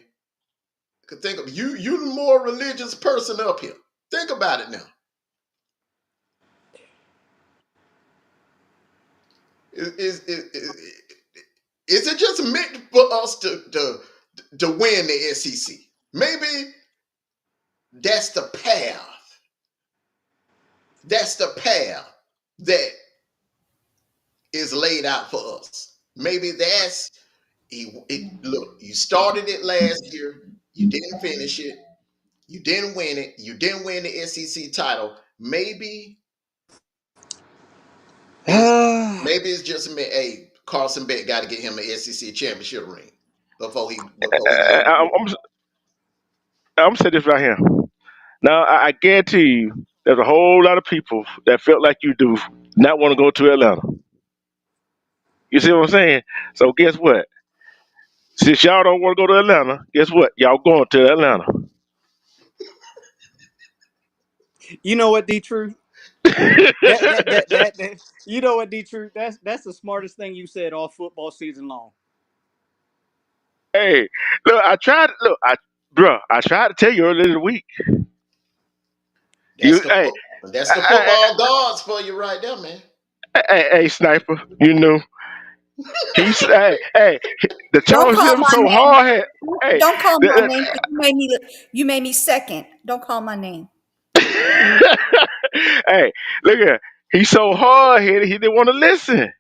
Think of you the more religious person up here. Think about it now. Is it just meant for us to win the SEC? Maybe that's the path. That's the path that is laid out for us. Maybe look, you started it last year, you didn't finish it, you didn't win it, you didn't win the SEC title. It's maybe it's just me. Hey, Carson Beck got to get him an SEC championship ring before he I, leaves. I'm, I'm I'm saying this right here. Now, I guarantee you, there's a whole lot of people that felt like you do not want to go to Atlanta. You see what I'm saying? So guess what? Since y'all don't want to go to Atlanta, guess what? Y'all going to Atlanta. You know what, D True? That you know what, D True? That's the smartest thing you said all football season long. Hey, look, I tried. Look, I tried to tell you earlier in the week. That's You, the hey, that's the hey, football gods for you right there, man. hey, sniper. You know hey, the Don't Charles hit call him my so name. hard. Hey, Don't call my the- name because you made me second. Don't call my name. hey, look at he's so hard headed. He didn't want to listen.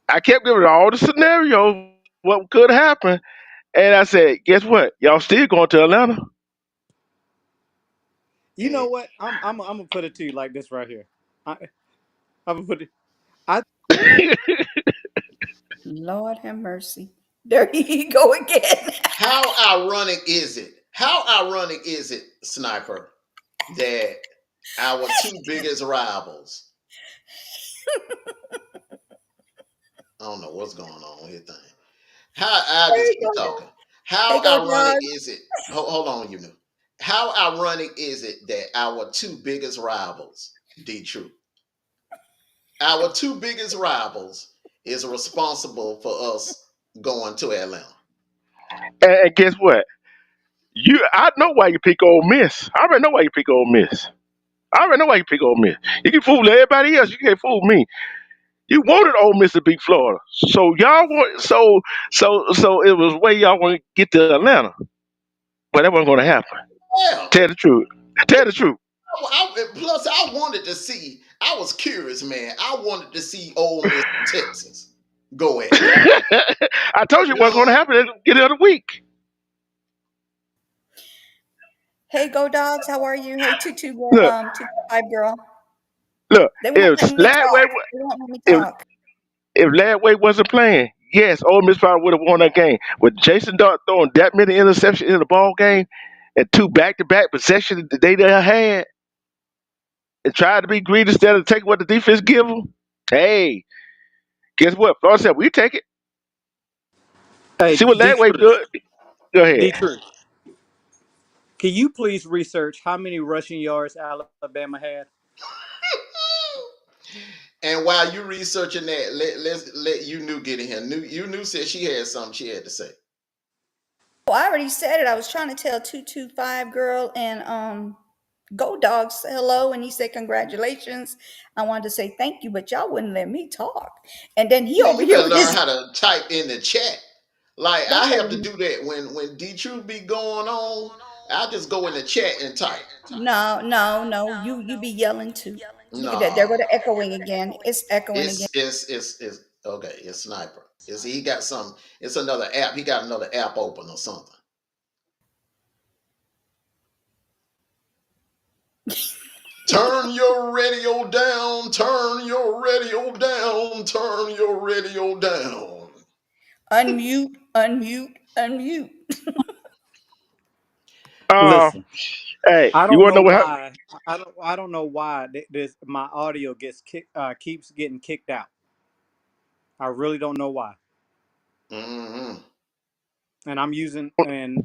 I kept giving all the scenarios what could happen, and I said, guess what? Y'all still going to Atlanta? You know what? I'm gonna put it to you like this right here. I, I'm gonna put it. I Lord have mercy. There he go again. How ironic is it? How ironic is it, Sniper, that our two biggest rivals? I don't know what's going on here. Thing. I'll There just you keep go. talking. There How you go, ironic Dawgs. is it? Hold on, How ironic is it that our two biggest rivals, D True, our two biggest rivals is responsible for us going to Atlanta? And guess what? I know why you pick Ole Miss. I already know why you pick Ole Miss. I already know why you pick Ole Miss. You can fool everybody else. You can't fool me. You wanted Ole Miss to beat Florida, so y'all want so it was way y'all want to get to Atlanta, but that wasn't going to happen. Yeah. Tell the truth. Tell the truth. Plus, I wanted to see. I was curious, man. I wanted to see Ole Miss Texas go at it. I told you You it wasn't going to know, happen at the beginning of the week. Hey, Go Dogs, how are you? Hey, Look, 225 girl. look. They won't If let me Ladway, talk. They won't let me if talk. if Ladway wasn't playing, yes, Ole Miss probably would have won that game. With Jason Dart throwing that many interceptions in the ball game and two back-to-back possessions that they done had, and tried to be greedy instead of taking what the defense give them. Hey, guess what? Florida said we take it. Hey, See what Ladway Dietrich, do? Go ahead. Dietrich, can you please research how many rushing yards Alabama had? and while you researching that, let's let you new get in here. You new said she had something she had to say. Oh, I already said it. I was trying to tell 225 girl and Go Dogs hello, and he said congratulations. I wanted to say thank you, but y'all wouldn't let me talk. And then he Man, over you here better with learn his how to type in the chat. Like don't I tell have to him. do that when D Truth be going on. I just go in the chat and type. No, no, no. You be yelling too. Look at that. There go Nah, the echoing again. It's echoing again. it's okay. It's sniper. It's he got some. It's another app. He got another app open or something. Turn your radio down. Turn your radio down. Turn your radio down. Unmute, unmute, unmute. Uh, Listen, hey, I you don't want to know know what happened? why. I don't know why this my audio keeps getting kicked out. I really don't know why. Hmm. And I'm using and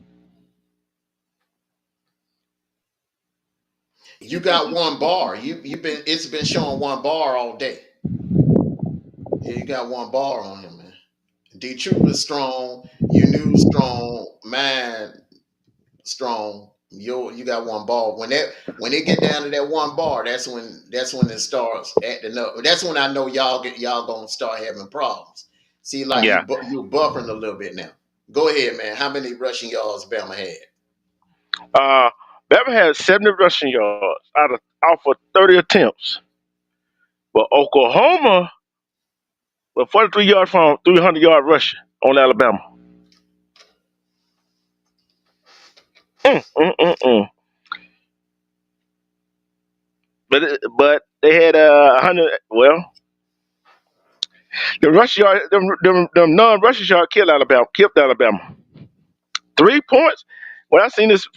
You got one bar. You been it's been showing one bar all day. Yeah, you got one bar on him, man. D Troop is strong. You knew strong. Man, strong. You got one bar. When they get down to that one bar, that's when it starts acting up. That's when I know y'all gonna start having problems. See, like Yeah. you buffering a little bit now. Go ahead, man. How many rushing yards Bama had? Uh, Bama had 70 rushing yards off of 30 attempts, but Oklahoma was 43 yards from 300-yard rushing on Alabama. Mm, mm, mm, mm. But they had 100. Well, the rush yard, them non-rushing yard killed Alabama. 3 points. When I seen this,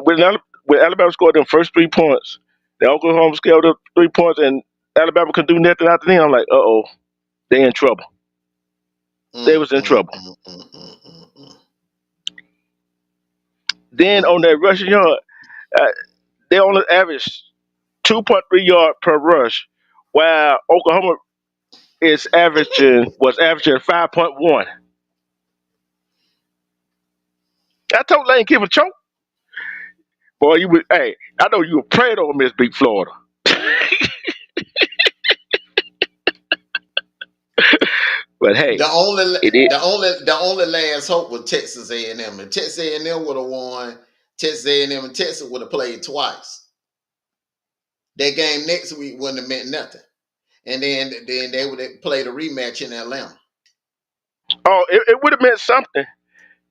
when Alabama scored them first 3 points, the Oklahoma scored up 3 points, and Alabama couldn't do nothing after then. I'm like, oh, they in trouble. They Mm, was in mm, trouble. mm, mm, mm, mm, mm, Then mm, on that rushing yard, uh, they only averaged 2.3 yard per rush, while Oklahoma was averaging 5.1. I told Lane Kiffin choke. Boy, you would. Hey, I know you were praying on Miss Beat Florida, but hey, it is. the only last hope was Texas A&M. If Texas A&M would have won, Texas A&M and Texas would have played twice. That game next week wouldn't have meant nothing. And then they would have played a rematch in Atlanta. Oh, it would have meant something.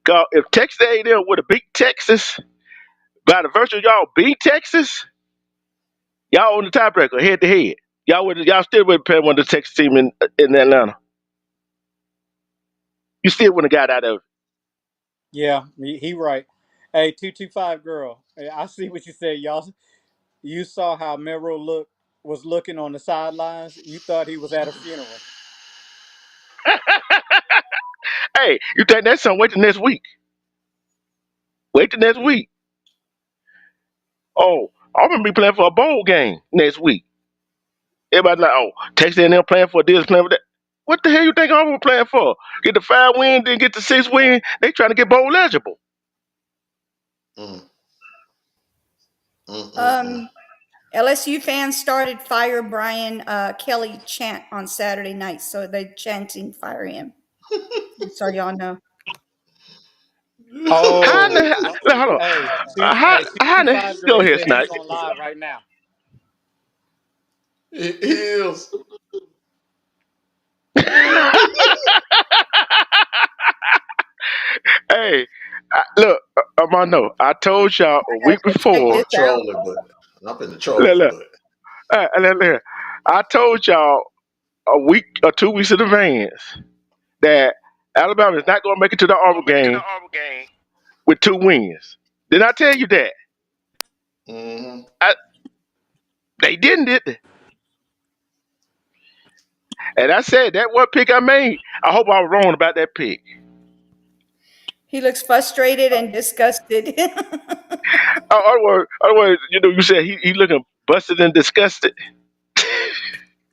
'Cause if Texas A&M would have beat Texas by the virtue of y'all beat Texas, y'all on the tiebreaker head to head. Y'all still would have played one of the Texas team in Atlanta. You still wouldn't have got out of it. yeah, he right. Hey, 225 girl. Hey, I see what you said, y'all. You saw how Mero was looking on the sidelines. You thought he was at a funeral. Hey, you think that's something? Wait till next week. Wait till next week. Oh, I'm gonna be playing for a bowl game next week. Everybody like, oh, Texas A&M playing for this, playing for that. What the hell you think I'm playing for? Get the 5 win, then get the 6 win. They trying to get bowl eligible. Mm, mm, mm, mm. Um, LSU fans started fire Brian Kelly chant on Saturday night, so they're chanting fire him. So y'all know. How in the Oh, hell? Look, hold on. hey, two How two in the five Go girl ahead, said he's Snipe. on live right now. He is. Hey, look, Armando, I told y'all a I week gotta go check I'm before. this finna out. troll it, but I'm finna Look, troll it, look, but look, look. I told y'all a week or 2 weeks in advance that Alabama is not going to make it to the Auburn game with 2 wins. Did I tell you that? mm-hmm. I, they didn't, did they? And I said that what pick I made. I hope I was wrong about that pick. He looks frustrated and disgusted. Otherwise, you said he looking busted and disgusted.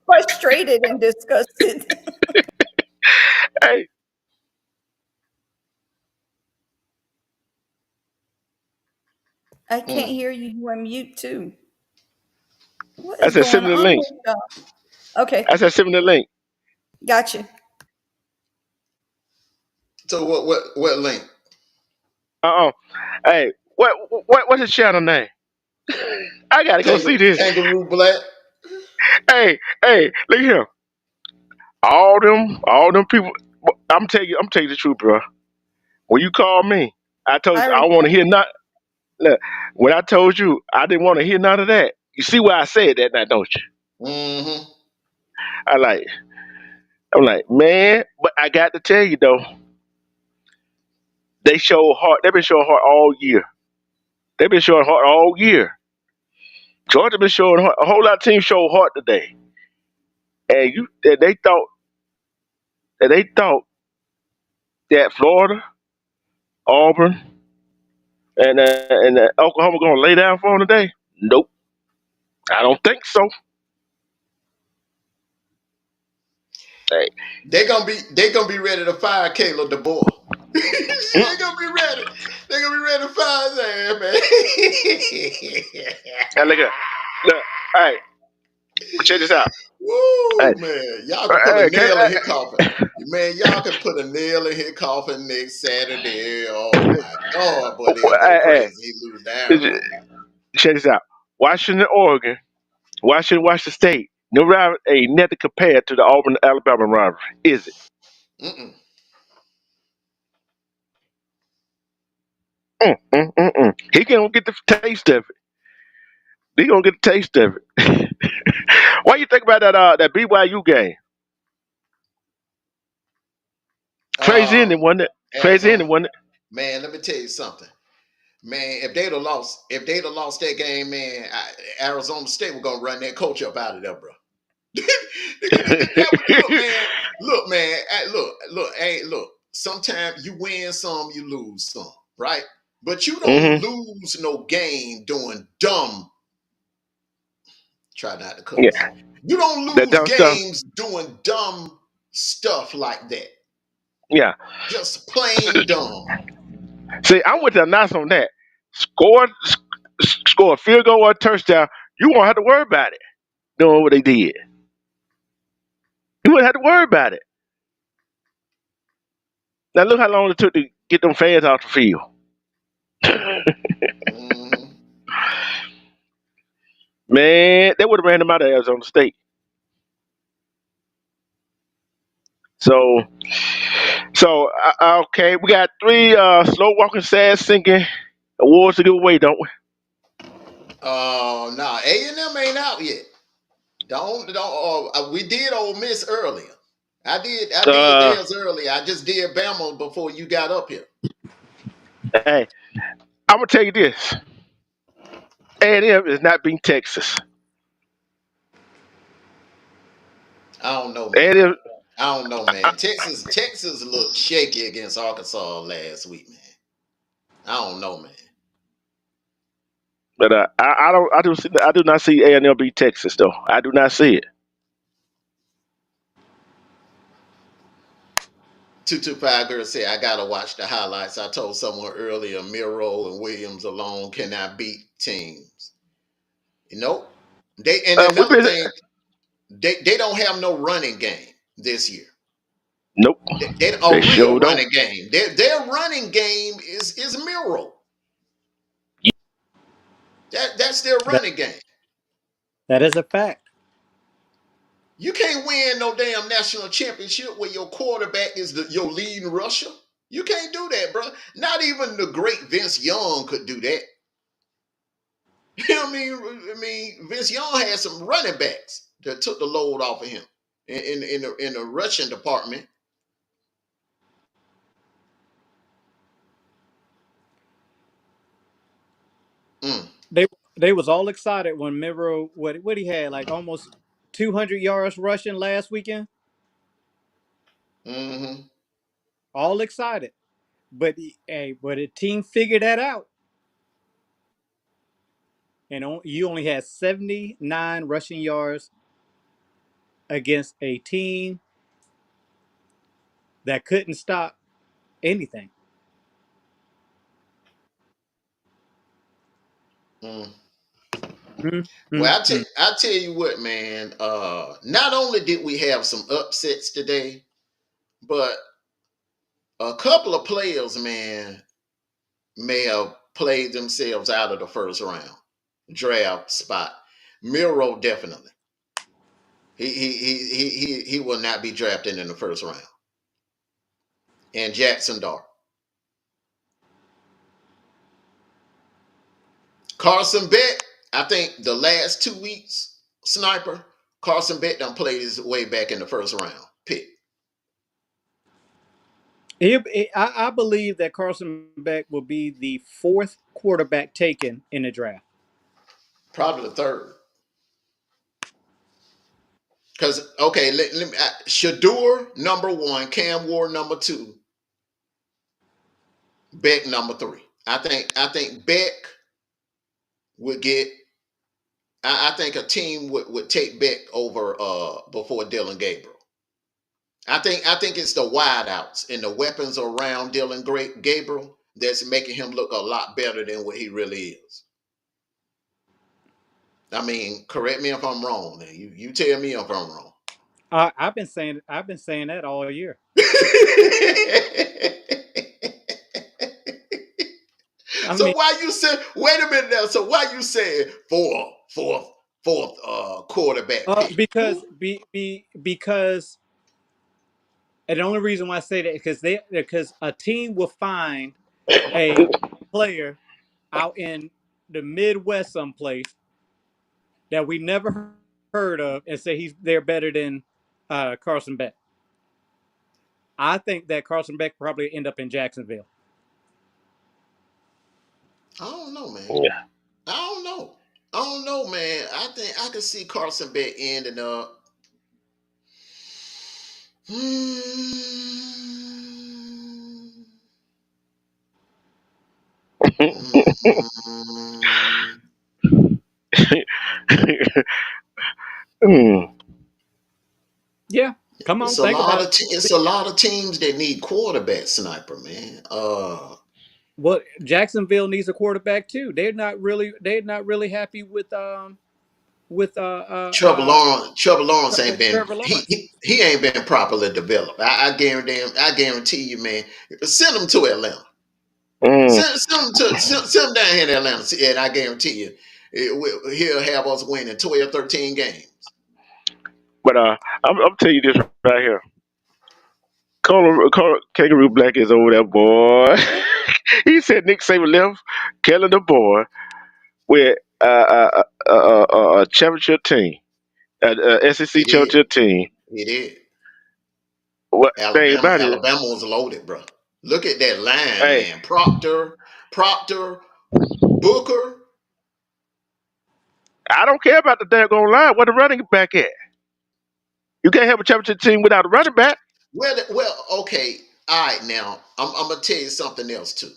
Frustrated and disgusted. Hey, I can't Mm. hear you. You are mute too. What I is said going send me the on link. with y'all? Okay, I said send me the link. gotcha. So what link? Uh-uh. Hey, what's his channel name? I gotta go see this. Kangaroo Black? Hey, look here. All them people. I'm telling you the truth, bro. When you called me, I told I you I want to remember. hear not. Look, when I told you I didn't want to hear none of that. You see why I said that now, don't you? Mm-hmm. I like. I'm like, man, but I got to tell you though, they show heart. They've been showing heart all year. They've been showing heart all year. Georgia been showing heart. A whole lot of teams show heart today, and they thought that Florida, Auburn, and Oklahoma gonna lay down for them today. Nope, I don't think so. Hey, They gonna be ready to fire Caleb DeBoer. mm, They gonna be ready. They gonna be ready to fire his ass, man. and look, hey, check this out. Hey, Woo, man. Y'all can put a hey, can, nail in his coffin. Man, y'all can put a nail in his coffin next Saturday. Oh my God, boy, they'll go hey, crazy. He lose to Arizona. check this out. Washington, Oregon, Washington State. No rival, ain't nothing compared to the Auburn Alabama rivalry, is it? Mm-mm. He gonna get the taste of it. He gonna get the taste of it. What you think about that BYU game? Crazy Uh, ending, wasn't it? Crazy Arizona. ending, wasn't it? Man, let me tell you something. Man, if they'd have lost that game, man, Arizona State were gonna run that coach up out of there, bro. Look, man. Look, man. Look. Sometimes you win some, you lose some, right? But you don't hmm lose no game doing dumb. Try not to cuss. Yeah, You don't that lose dumb stuff. games doing dumb stuff like that. Yeah. Just plain dumb. See, I went to announce on that. Score a field goal or a touchdown. You won't have to worry about it. Doing what they did. You wouldn't have to worry about it. Now look how long it took to get them fans off the field. Hmm. Man, they would have ran them out of Arizona State. So, okay, we got three slow walking, sad sinking awards to give away, don't we? Oh, nah, A&M ain't out yet. Don't. We did Ole Miss earlier. I did Uh, theirs earlier. I just did Bama before you got up here. hey, I'm gonna tell you this: A&M is not beating Texas. I don't know, man. A&M, I don't know, man. Texas looked shaky against Arkansas last week, man. I don't know, man. but I do not see A&M beat Texas though. I do not see it. 225 girl said, I gotta watch the highlights. I told someone earlier, Miro and Williams alone cannot beat teams. You know? And We've another been thing, they don't have no running game this year. nope. They They a real sure don't. running game. Their running game is Miro. That's their That running game. that is a fact. You can't win no damn national championship where your quarterback is your leading rusher. You can't do that, bro. Not even the great Vince Young could do that. You know what I mean? I mean, Vince Young had some running backs that took the load off of him in the rushing department. Mm, They they was all excited when Miro what he had like almost 200 yards rushing last weekend. mm-hmm, All excited, but but the team figured that out, and you only had 79 rushing yards against a team that couldn't stop anything. mm. Mm, mm, Well, mm. I tell you what, man. Not only did we have some upsets today, but a couple of players, man, may have played themselves out of the first round draft spot. Miro definitely. He will not be drafted in the first round. And Jackson Dart. Carson Beck, I think the last 2 weeks, sniper, Carson Beck done played his way back in the first round pick. I believe that Carson Beck will be the fourth quarterback taken in the draft. Probably the third. Because, okay, let me, Shadur, number one, Cam Ward, number two, Beck, number three. I think Beck would get, I think a team would take Beck over before Dylan Gabriel. I think it's the wideouts and the weapons around Dylan Gabriel that's making him look a lot better than what he really is. I mean, correct me if I'm wrong. Now. You tell me if I'm wrong. I've been saying that all year. I So mean, why you say? Wait a minute now. So why you saying fourth quarterback pick? because Who? because and the only reason why I say that is because a team will find a player out in the Midwest someplace that we never heard of and say they're better than Carson Beck. I think that Carson Beck probably end up in Jacksonville. I don't know, man. Yeah. I don't know. I don't know, man. I think I could see Carson Beck ending up. Hmm, hmm, Mm. Yeah, come on, it's a think lot about of it's it. a lot of teams that need quarterback sniper, man. What Jacksonville needs a quarterback too. They're not really happy with Trevor Lawrence ain't been Trevor Lawrence. he ain't been properly developed. I guarantee you, man. Send him to Atlanta. Mm. Send him down here in Atlanta, and I guarantee you, he'll have us winning 12, 13 games. But I'm tell you this right here. Kangaroo Black is over there, boy. He said Nick Saban left, killing the boy with a championship team, He SEC did. championship team. He did. What thing Alabama, about it? Alabama was loaded, bro. Look at that line, Hey, man. Proctor, Booker. I don't care about the daggone line. Where the running back at? You can't have a championship team without a running back. Okay. All right, now I'm gonna tell you something else too.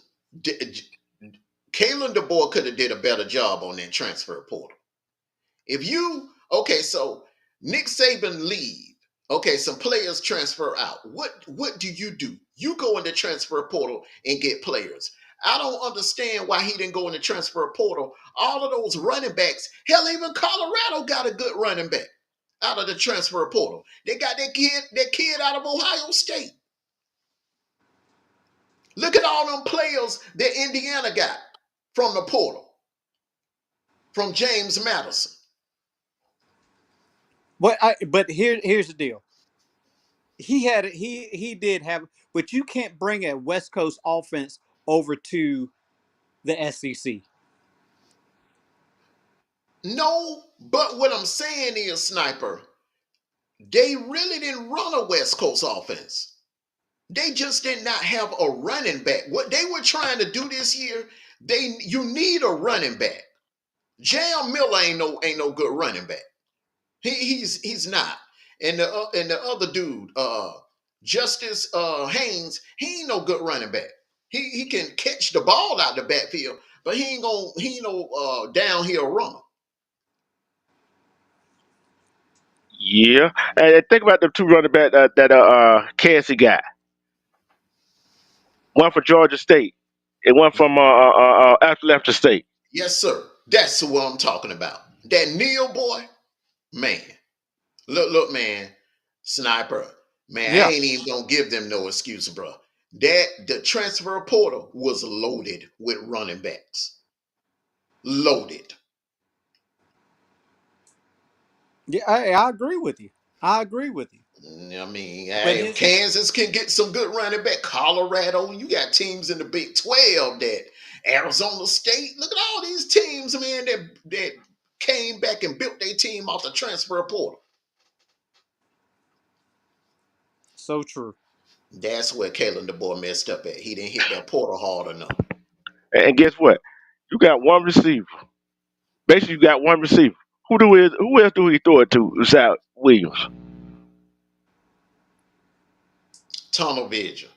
Kalen DeBoer could have did a better job on that transfer portal. If you okay, so Nick Saban leave. Okay, some players transfer out. What do? You go in the transfer portal and get players. I don't understand why he didn't go in the transfer portal. All of those running backs, hell, even Colorado got a good running back out of the transfer portal. They got that kid out of Ohio State. Look at all them players that Indiana got from the portal, from James Madison. But here's the deal. He did have, but you can't bring a West Coast offense over to the SEC. No, but what I'm saying is, Sniper, they really didn't run a West Coast offense. They just did not have a running back. What they were trying to do this year, you need a running back. Jam Miller ain't no good running back. He's not. And the other dude, Justice Haynes, he ain't no good running back. He can catch the ball out the backfield, but he ain't no downhill runner. Yeah. And think about the two running back that Cassie got. One for Georgia State and one from Appalachian State. Yes, sir. That's what I'm talking about. That Neil boy, man. Look, man, Sniper, man, I Yeah, ain't even gonna give them no excuse, bro. That the transfer portal was loaded with running backs. Loaded. yeah, I agree with you. I agree with you. I mean, But hey, if his Kansas can get some good running back, Colorado, you got teams in the Big 12 that Arizona State. Look at all these teams, man, that came back and built their team off the transfer portal. so true. That's where Kalen the boy messed up at. He didn't hit that portal hard enough. And guess what? You got one receiver. Basically, you got one receiver. Who else do he throw it to? Besides Williams. Tunnel vision.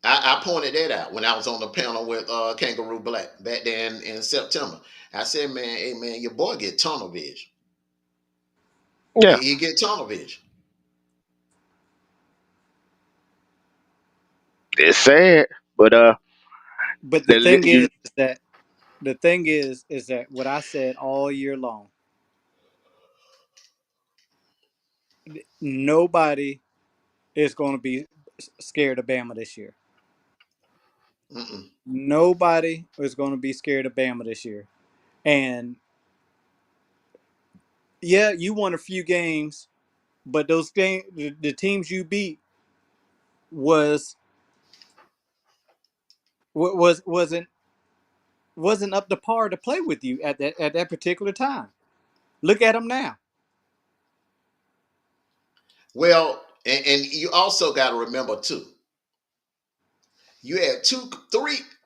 I pointed that out when I was on the panel with Kangaroo Black back then in September. I said, man, hey man, your boy get tunnel vision. Yeah, He get tunnel vision. it's sad, but But you the thing is that what I said all year long. Nobody is going to be scared of Bama this year. Mm-mm. Nobody is going to be scared of Bama this year. And yeah, you won a few games, but those games, the teams you beat was wasn't up to par to play with you at that particular time. Look at them now. Well, and you also got to remember too. You had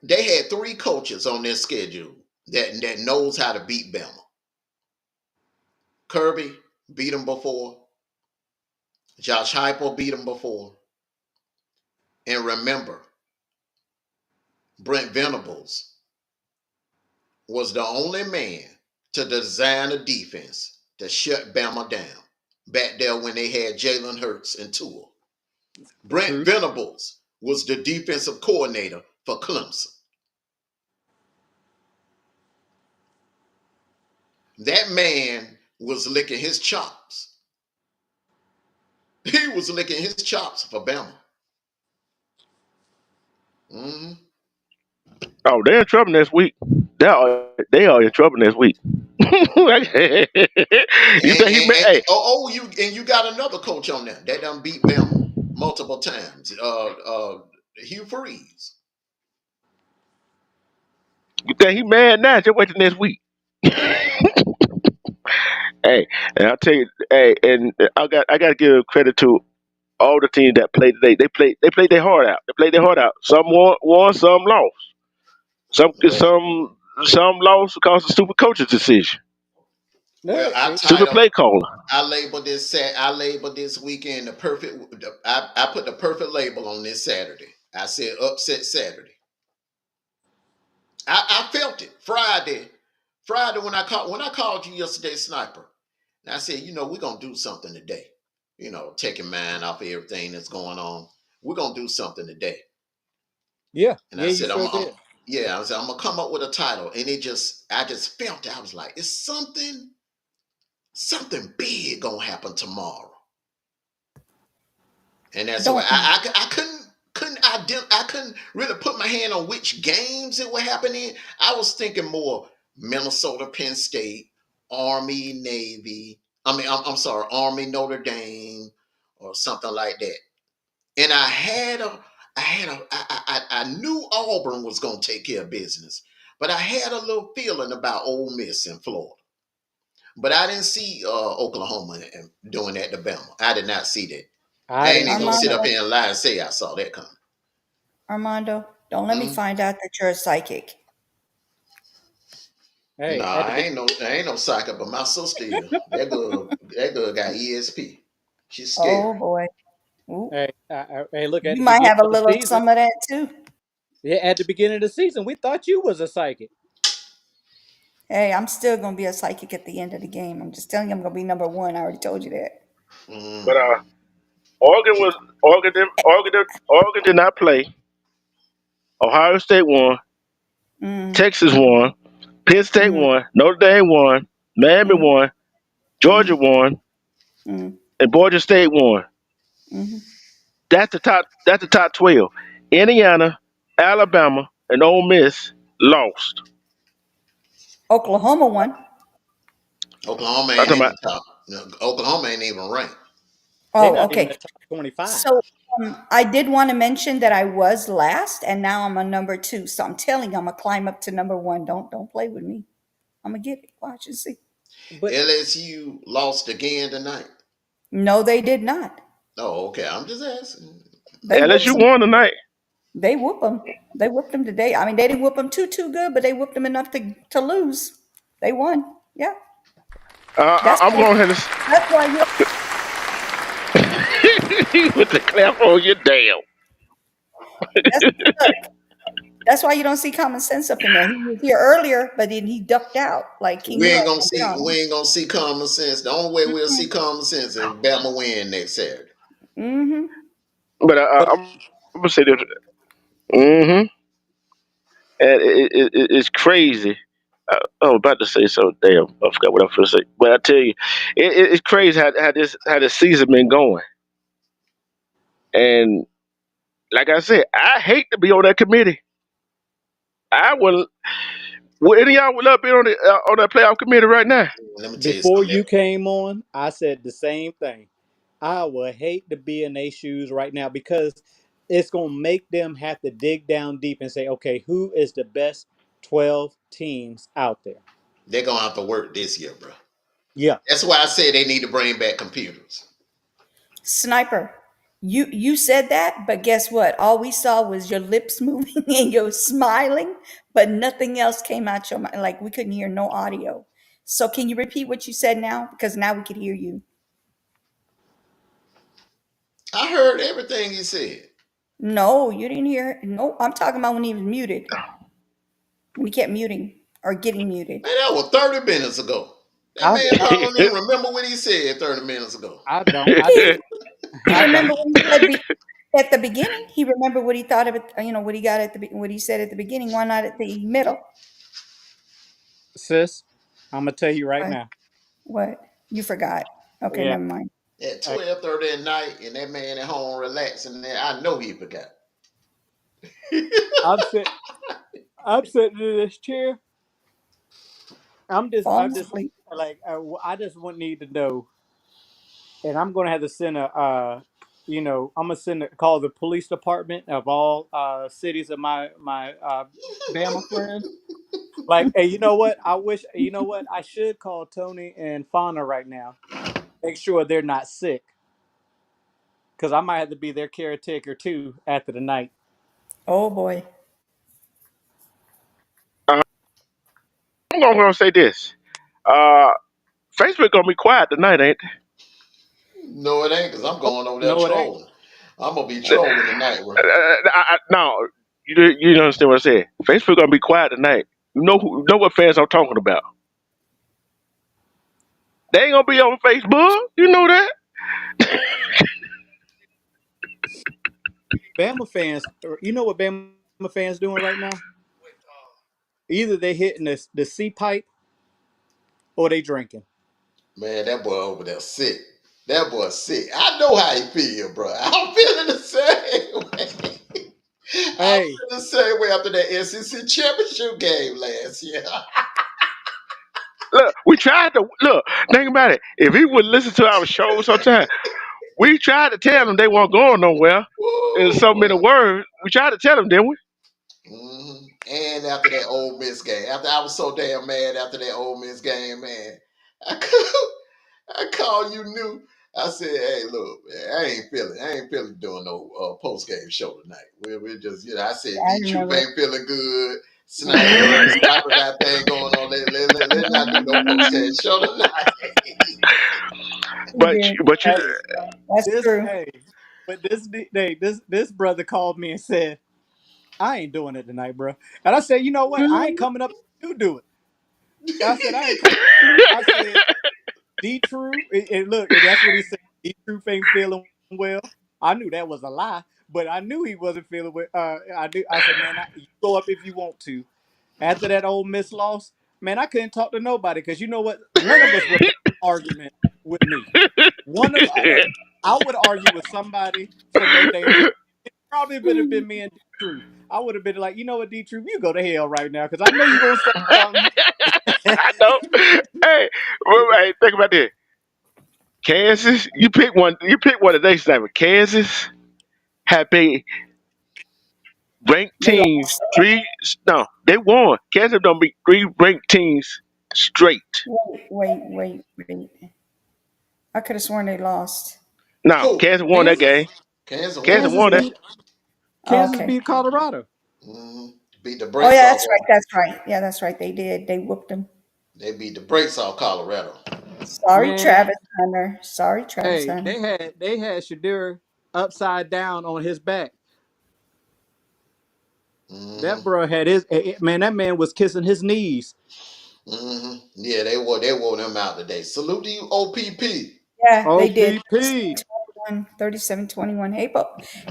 They had three coaches on their schedule that knows how to beat Bama. Kirby beat them before. Josh Heupel beat them before. And remember, Brent Venables was the only man to design a defense to shut Bama down back there when they had Jalen Hurts and Tua. Brent True. Venables was the defensive coordinator for Clemson. That man was licking his chops. He was licking his chops for Bama. Mhm. oh, they're in trouble next week. They are in trouble next week. You think he mad? Hey, You got another coach on there that done beat Bama multiple times. Hugh Freeze. you think he mad now? Just wait till next week. Hey, and I'll tell you, hey, and I got to give credit to all the teams that played today. They played their heart out. They played their heart out. Some won, some lost. Some Well, some some lost because of stupid coach's decision, well, I stupid titled. play caller. I labeled this weekend the perfect. I put the perfect label on this Saturday. I said upset Saturday. I felt it Friday. Friday when I called you yesterday, Sniper. And I said, we're gonna do something today. Taking mind off of everything that's going on. We're gonna do something today. Yeah, And I yeah, you said, sure did. I was I'm gonna come up with a title. And I just felt it. I was like, it's something big gonna happen tomorrow. And that's why Don't I couldn't really put my hand on which games it would happen in. I was thinking more Minnesota, Penn State, Army, Navy, I mean, I'm sorry, Army Notre Dame or something like that. And I knew Auburn was going to take care of business, but I had a little feeling about Ole Miss in Florida. But I didn't see Oklahoma doing that to Bama. I did not see that. I I ain't didn't even see gonna it. sit up Armando, here and lie and say I saw that coming. Armando, don't let me Mm? find out that you're a psychic. No, Hey, at the I ain't no psycho, but my sister is. That girl got ESP. She's Oh scary. boy. Ooh. hey, look at You the might beginning have a of the little season. some of that too. Yeah, at the beginning of the season, we thought you was a psychic. Hey, I'm still gonna be a psychic at the end of the game. I'm just telling you, I'm gonna be number one. I already told you that. But Mm. Oregon was Oregon did not play. Ohio State won. Mm, Texas won. Penn State mm, won. Notre Dame won. Miami mm, won. Georgia mm, won. mm, And Georgia State won. mm. That's the top. That's the top 12. Indiana, Alabama, and Ole Miss lost. Oklahoma won. Oklahoma I'm ain't talking in about. the top. No, Oklahoma ain't even ranked. They're Oh, not even okay. the top 25. So I did want to mention that I was last, and now I'm a number two. So I'm telling you, I'm gonna climb up to number one. Don't play with me. I'm gonna get it. Watch and see. But LSU lost again tonight. No, they did not. Oh, okay. I'm just asking. They whooped LSU some. won tonight. They whoop them. They whooped them today. I mean, they didn't whoop them too good, but they whooped them enough to lose. They won. Yeah, that's I'm why. going ahead That's why you. and with the clap on your damn. That's look. That's why you don't see common sense up in there. He was here earlier, but then he ducked out. Like he We knew I ain't was gonna gonna get see. on We him. ain't gonna see common sense. The only way we'll see common sense is Bama win next Saturday. Mm-hmm. But but I'm gonna say this. Mm-hmm. And it's crazy. I was about to say something. Damn, I forgot what I was going to say. But I tell you, it's crazy how this season been going. And like I said, I hate to be on that committee. I would. Would any of y'all would love to be on that playoff committee right now? Let me tell you before something. you came on, I said the same thing. I would hate to be in their shoes right now because it's going to make them have to dig down deep and say, okay, who is the best 12 teams out there? They're gonna have to work this year, bro. Yeah. That's why I said they need to bring back computers. Sniper, you said that, but guess what? All we saw was your lips moving and your smiling, but nothing else came out your mouth. Like we couldn't hear no audio. So can you repeat what you said now? Because now we could hear you. I heard everything he said. No, you didn't hear. No, I'm talking about when he was muted. When he kept muting or getting muted. Man, that was 30 minutes ago. That I, man I, probably don't even remember what he said 30 minutes ago. I don't. He he I don't. remembered what he said at the beginning. He remembered what he thought of it. What he got at what he said at the beginning. Why not at the middle? Sis, I'm going to tell you right What? now. What? You forgot. Okay, Yeah. never mind. At I, 12:30 at night, and that man at home relaxing, and I know he forgot. I'm, sit, I'm sitting in this chair. I'm Falling just asleep. like, I just want need to know, and I'm gonna have to send I'm gonna call the police department of all cities of my Bama friends. Like, hey, you know what? I should call Tony and Fauna right now. Make sure they're not sick, because I might have to be their caretaker too after the night. Oh boy. I'm gonna say this. Uh, Facebook gonna be quiet tonight, ain't No, it ain't, because I'm Oh, going over there no, it ain't. trolling. I'm going to be they? trolling tonight, bro. No, you don't understand what I said. Facebook gonna be quiet tonight. You know what fans I'm talking about. They ain't gonna be on Facebook. You know that. Bama fans, you know what Bama fans doing right now? Either they hitting the C pipe or they drinking. Man, that boy over there sick. That boy sick. I know how he feel, bro. I'm feeling the same way. I'm Hey, feeling the same way after that SEC championship game last year. Look, we tried to look. Think about it. If he would listen to our show sometime, we tried to tell them they weren't going nowhere. In Woo, so boy. many words, we tried to tell them, didn't we? And after that Ole Miss game, after I was so damn mad after that Ole Miss game, man, I called, I called you new. I said, "Hey, look, man, I ain't feeling doing no post game show tonight. We're just, I said, I D Troop remember. ain't feeling good. Sniper got thing going on. Let not do no post game show tonight." We But did. but you Hey, That's this true. hey, but this brother called me and said, I ain't doing it tonight, bro. And I said, you know what? I ain't Mhm. coming up. You do it. I said, I ain't coming. I said, D True, and look, and that's what he said. D True ain't feeling well. I knew that was a lie, but I knew he wasn't feeling well. I knew. I said, man, you go up if you want to. After that old Miss loss, man, I couldn't talk to nobody because you know what? None of us would have an argument with me. One of I would argue with somebody for no damn reason. It probably would have been me and D True. I would have been like, you know what, D True, you go to hell right now because I know you're gonna say something. I know. Hey, hey, think about this. Kansas, you pick one. You pick one of they sniper. Kansas had been ranked They teams lost. three. No, they won. Kansas don't beat three ranked teams straight. Wait. I could have sworn they lost. No, Who? Kansas won that Kansas? game. Kansas Kansas won? Kansas won that. beat Oh, Kansas okay. beat Colorado. hmm Beat the Oh brakes yeah, off that's right. of them. That's right. Yeah, that's right. They did. They whooped them. They beat the brakes off Colorado. Sorry, Man, Travis Hunter. Sorry, Travis hey, Hunter. they had Shadur upside down on his back. That hmm bro had man. That man was kissing his knees. Yeah, they wore them out today. Salute to you, OPP. Yeah, they did. OPP. 37-21.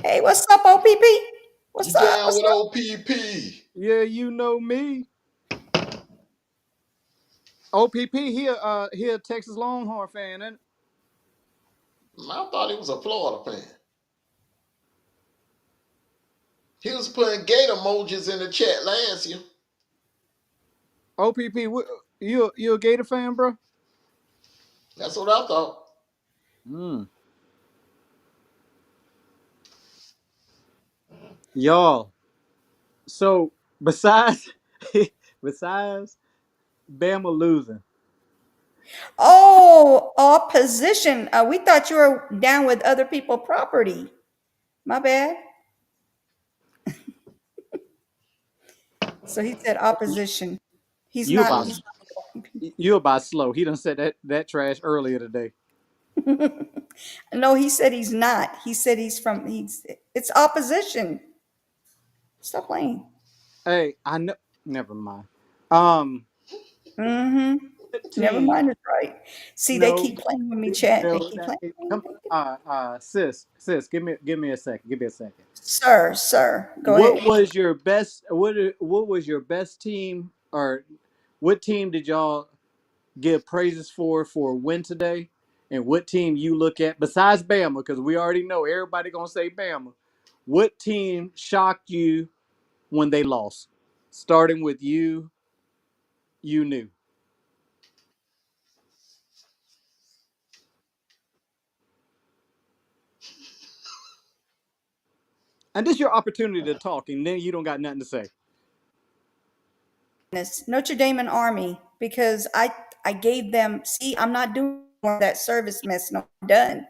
Hey, what's up, OPP? You What's up? down What's with up? OPP? Yeah, you know me. OPP. He a Texas Longhorn fan, and I thought he was a Florida fan. He was putting gate emojis in the chat last year. OPP. You a Gator fan, bro? That's what I thought. Mm. Y'all. So besides besides Bama losing, Oh, opposition. We thought you were down with other people property. My bad. So he said opposition. He's you not. about He's you about slow. He done said that trash earlier today. no. He said he's not. He said he's from. He's. It's opposition. Stop playing. Hey, I know. Never mind. Um, Mm-hmm. what Never team? mind. It's right. See, they No, keep playing with me, chat. They no. keep playing. Come, sis, give me a second. Give me a second. Sir, go What ahead. was your best? What was your best team, or what team did y'all give praises for a win today? And what team you look at besides Bama? Because we already know everybody gonna say Bama. What team shocked you when they lost? Starting with you, you knew. And this is your opportunity to talk, and then you don't got nothing to say. This Notre Dame and Army because I gave them. See, I'm not doing more of that service mess. No, I'm done.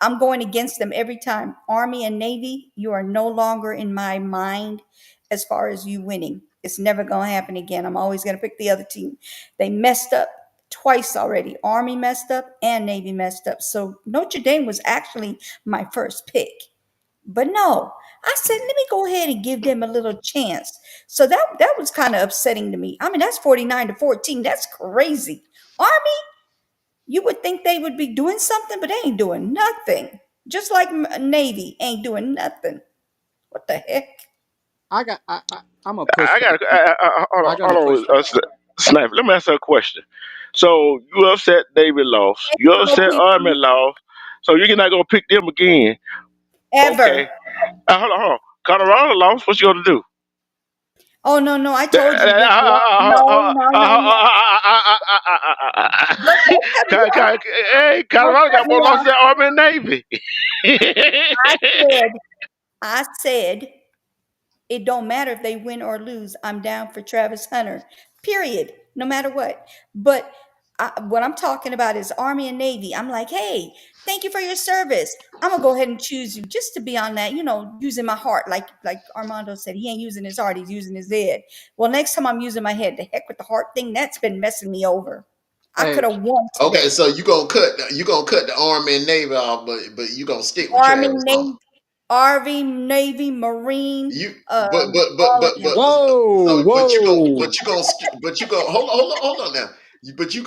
I'm going against them every time. Army and Navy, you are no longer in my mind as far as you winning. It's never going to happen again. I'm always going to pick the other team. They messed up twice already. Army messed up and Navy messed up. So Notre Dame was actually my first pick. But no, I said, let me go ahead and give them a little chance. So that was kind of upsetting to me. I mean, that's 49-14. That's crazy. Army, you would think they would be doing something, but they ain't doing nothing. Just like Navy ain't doing nothing. What the heck? I'm gonna push I back. got. Hold on, I'm gonna push hold on, Sniper. Let me ask you a question. So you upset David lost. You upset Army lost. So you're not gonna pick them again. Ever. Okay. Hold on. Colorado lost. What you gonna do? Oh no, no, I told you. No, no, no, no. Look, Hey, don't Colorado cut got me more losses off. than Army and Navy. I said, I said, it don't matter if they win or lose. I'm down for Travis Hunter, period, no matter what. But what I'm talking about is Army and Navy. I'm like, hey, thank you for your service. I'm gonna go ahead and choose you just to be on that, using my heart. Like Armando said, he ain't using his heart, he's using his head. Well, next time I'm using my head. The heck with the heart thing. That's been messing me over. I could Hey, have won Okay, today. so you gonna cut the Army and Navy off, but you gonna stick with Army, Travis Hunter. Navy, Army, Navy, Marine, You all of them. whoa, but you gonna hold on now. But you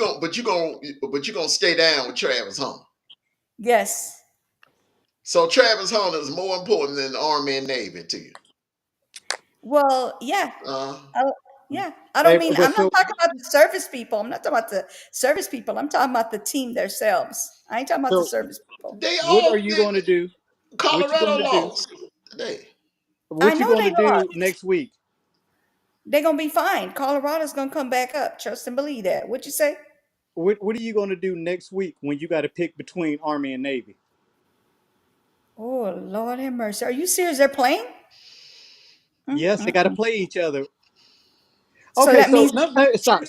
gonna stay down with Travis Hunter. Yes. So Travis Hunter is more important than the Army and Navy to you. Well, yeah. Uh, I, yeah. I don't hey, mean, but I'm not so talking about the service people. I'm not talking about the service people. I'm talking about the team themselves. I ain't talking about the so service people. they what are all you did. going to do? What you Colorado going to do? lost today. I What you know going they to do lost. next week? They're going to be fine. Colorado's going to come back up. Trust and believe that. What'd you say? What are you going to do next week when you got to pick between Army and Navy? Oh, Lord have mercy. Are you serious? They're playing? Yes, they got to Mm-mm-mm. play each other. So Okay, that so means, no, no, stop.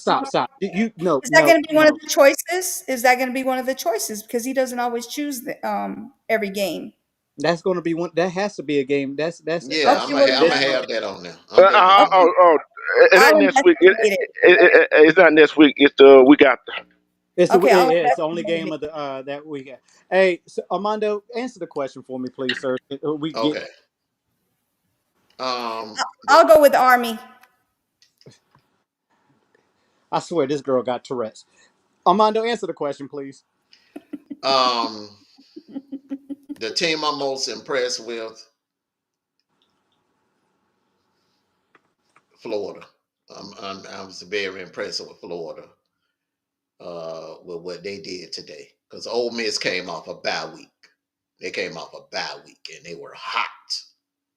No, is that no, going to be one of no. the choices? Is that going to be one of the choices? Because he doesn't always choose every game. That's going to be one. That has to be a game. Yeah, Okay, that's well, I'm then, gonna additional. have that on there. I'm definitely gonna have okay, It I'll ain't next week. investigate it. It's not next week. It's the week after. Okay, I'll It's the only game investigate it. of the that we got. Hey, so Armando, answer the question for me, please, sir. We that. get. Okay. The I'll go with Army. I swear, this girl got Tourette's. Armando, answer the question, please. um the team I'm most impressed with, Florida. I was very impressed with Florida with what they did today because Ole Miss came off a bye week. They came off a bye week and they were hot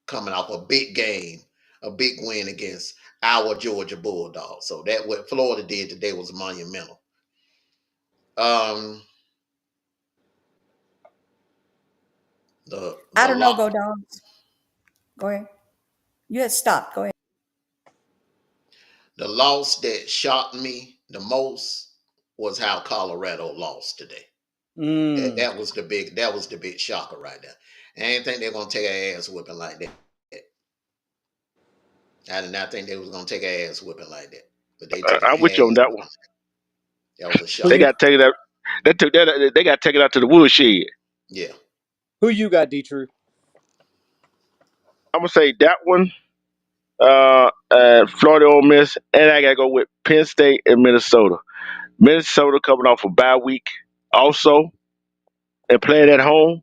coming off a big game, a big win against our Georgia Bulldogs. So that what Florida did today was monumental. Um, the I the don't know. loss Go Dogs. Go ahead. You had stopped. Go ahead. the loss that shocked me the most was how Colorado lost today. That, Mm. that was the big that was the big shocker right there. I didn't think they're gonna take an ass whipping like that. I did not think they was gonna take an ass whipping like that. But they took an I'm with you ass on that one. whipping. That was a Who They shocker. you got taken out. They took that. They got taken out to the woodshed. Yeah. who you got, True? I'm gonna say that one. Florida, Ole Miss, and I gotta go with Penn State and Minnesota. Minnesota coming off a bye week, also, and playing at home.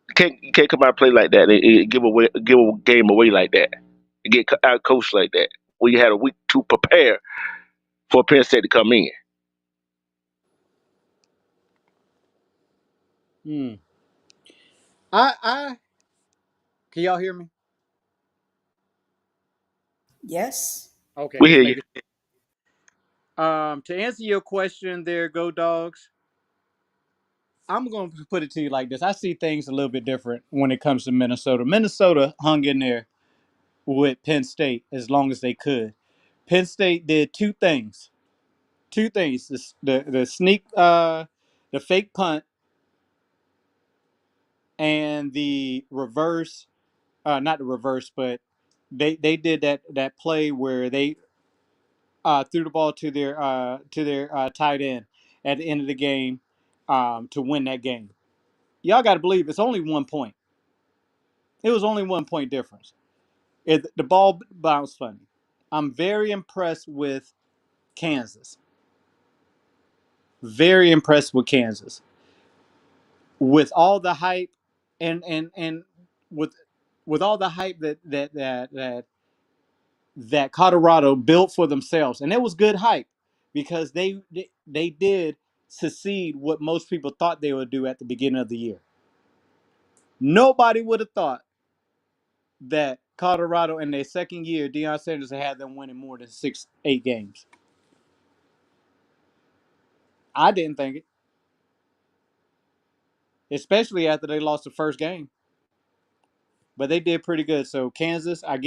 You can't come out and play like that and give a game away like that. And get out coached like that. When you had a week to prepare for Penn State to come in. Hmm. I can y'all hear me? Yes. Okay, We just hear you. making. To answer your question, there, go dogs. I'm going to put it to you like this. I see things a little bit different when it comes to Minnesota. Minnesota hung in there with Penn State as long as they could. Penn State did two things. Two things. The sneak, the fake punt, and the reverse. Not the reverse, but they did that play where they threw the ball to their tight end at the end of the game to win that game. Y'all got to believe it's only 1 point. It was only 1 point difference. The ball bounced funny. I'm very impressed with Kansas. Very impressed with Kansas. With all the hype and with all the hype that Colorado built for themselves, and it was good hype because they did succeed what most people thought they would do at the beginning of the year. Nobody would have thought that Colorado in their second year, Deion Sanders had them winning more than 6, 8 games. I didn't think it, especially after they lost the first game. But they did pretty good. So Kansas, I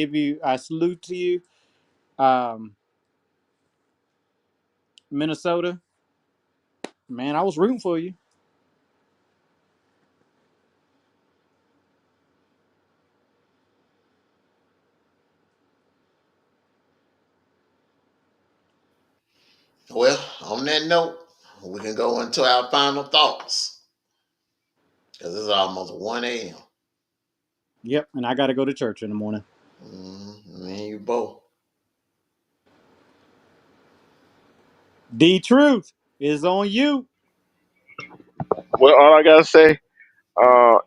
salute to you. Um, Minnesota, man, I was rooting for you. Well, on that note, we can go into our final thoughts because it's almost 1 a.m. Yep, and I got to go to church in the morning. Me and you both. D Truth is on you. Well, all I gotta say,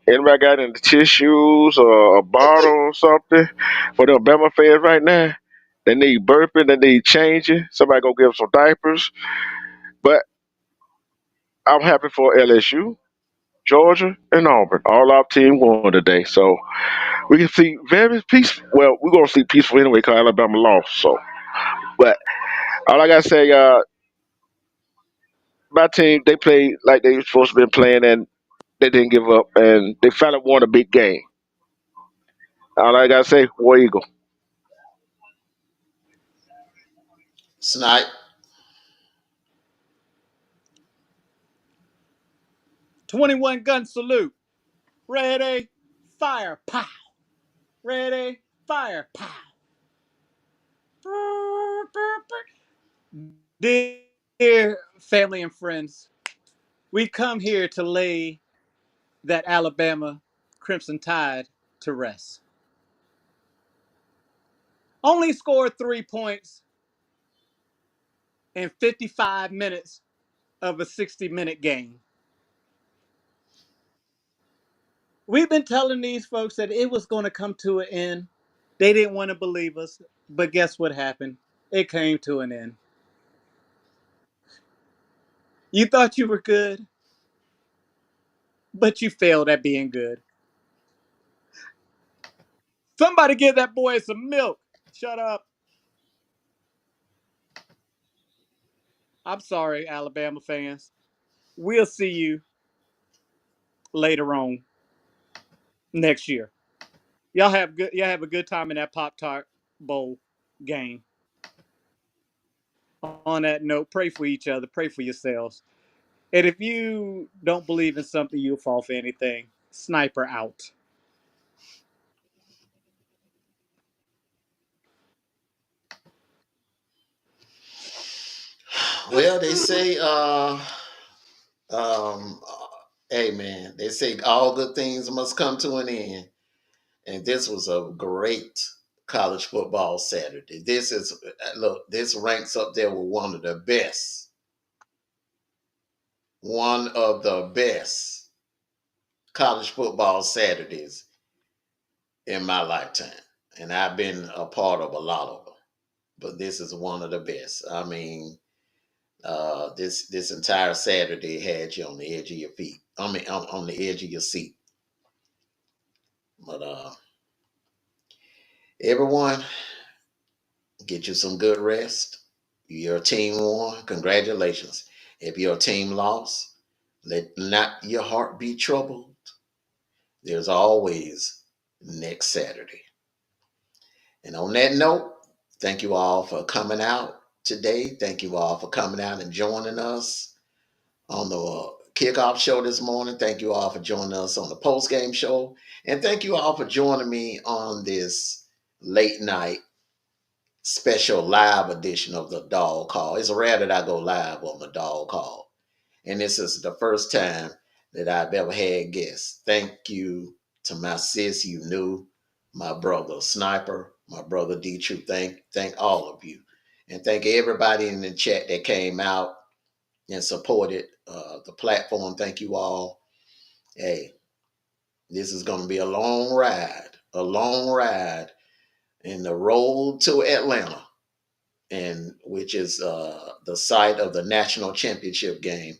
anybody got any tissues or a bottle or something for the Bama fans right now? They need burping, they need changing. Somebody go give them some diapers. But I'm happy for LSU, Georgia, and Auburn. All our team won today, so we can see very peaceful. Well, we're gonna see peaceful anyway because Alabama lost. So, but all I gotta say, my team they played like they were supposed to be playing, and they didn't give up, and they finally won a big game. All I gotta say, War Eagle. Snipe. 21 gun salute. Ready, fire, pow. Ready, fire, pow. Dear family and friends, we come here to lay that Alabama Crimson Tide to rest. Only scored 3 points in 55 minutes of a 60-minute game. We've been telling these folks that it was going to come to an end. They didn't want to believe us, but guess what happened? It came to an end. You thought you were good, but you failed at being good. Somebody give that boy some milk. Shut up. I'm sorry, Alabama fans. We'll see you later on next year. Y'all have a good time in that Pop Tart Bowl game. On that note, pray for each other, pray for yourselves. And if you don't believe in something, you'll fall for anything. Sniper out. Well, they say, um, hey man, they say all good things must come to an end, and this was a great college football Saturday. This is look, this ranks up there with one of the best college football Saturdays in my lifetime, and I've been a part of a lot of them. But this is one of the best. I mean, this entire Saturday had you on the edge of your feet. I mean, on the edge of your seat. But everyone, get you some good rest. Your team won. Congratulations. If your team lost, let not your heart be troubled. There's always next Saturday. And on that note, thank you all for coming out today. Thank you all for coming out and joining us on the kickoff show this morning. Thank you all for joining us on the post game show. And thank you all for joining me on this late night special live edition of the Dog Call. It's rare that I go live on the Dog Call. And this is the first time that I've ever had guests. Thank you to my sis, you knew, my brother Sniper, my brother D True. Thank all of you. And thank everybody in the chat that came out and supported the platform. Thank you all. Hey, this is going to be a long ride in the road to Atlanta, and which is the site of the national championship game.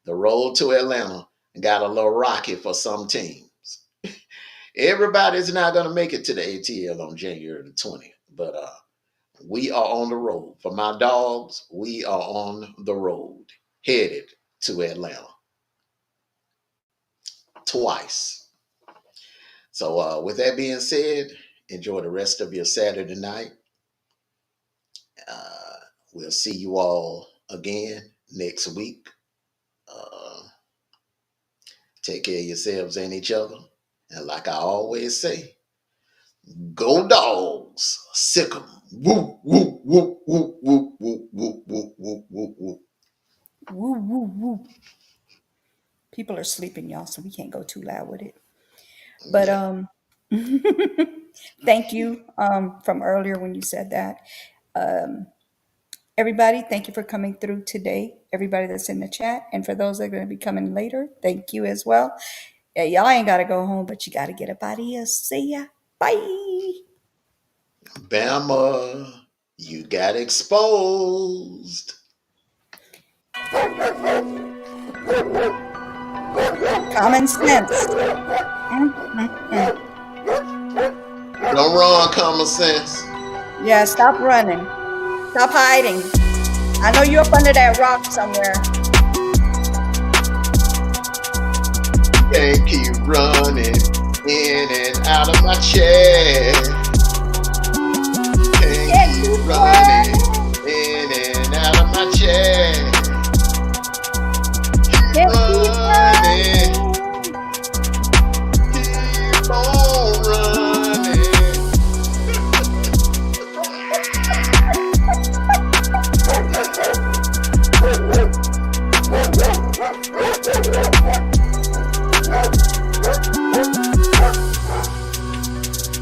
The road to Atlanta got a little rocky for some teams. Everybody's not going to make it to the ATL on January the 20th, but we are on the road. For my dogs, we are on the road, headed to Atlanta twice. So, with that being said, enjoy the rest of your Saturday night. Uh, we'll see you all again next week. Uh, take care of yourselves and each other. And like I always say, go dogs, sick 'em. Woo, woo, woo, woo, woo, woo, woo, woo, woo, woo, woo. Woo, woo, woo. People are sleeping, y'all, so we can't go too loud with it. But Yeah. thank you from earlier when you said that. Everybody, thank you for coming through today. Everybody that's in the chat, and for those that are going to be coming later, thank you as well. Yeah, y'all ain't got to go home, but you got to get up out of here. See ya. Bye. Bama, you got exposed. Common sense. Mm. Don't run, common sense. Yeah, stop running. Stop hiding. I know you're up under that rock somewhere. Can't keep running in and out of my chair. Can't keep running in and out of my chair. Keep running. Keep on running.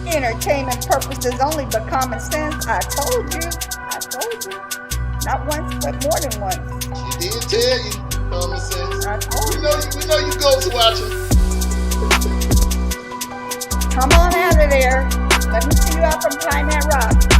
Entertainment purposes only, but common sense. I told you. Not once, but more than once. She did tell you, common sense. I told We know you ghost watching. Come on out of there. Let me see you out from behind that rock.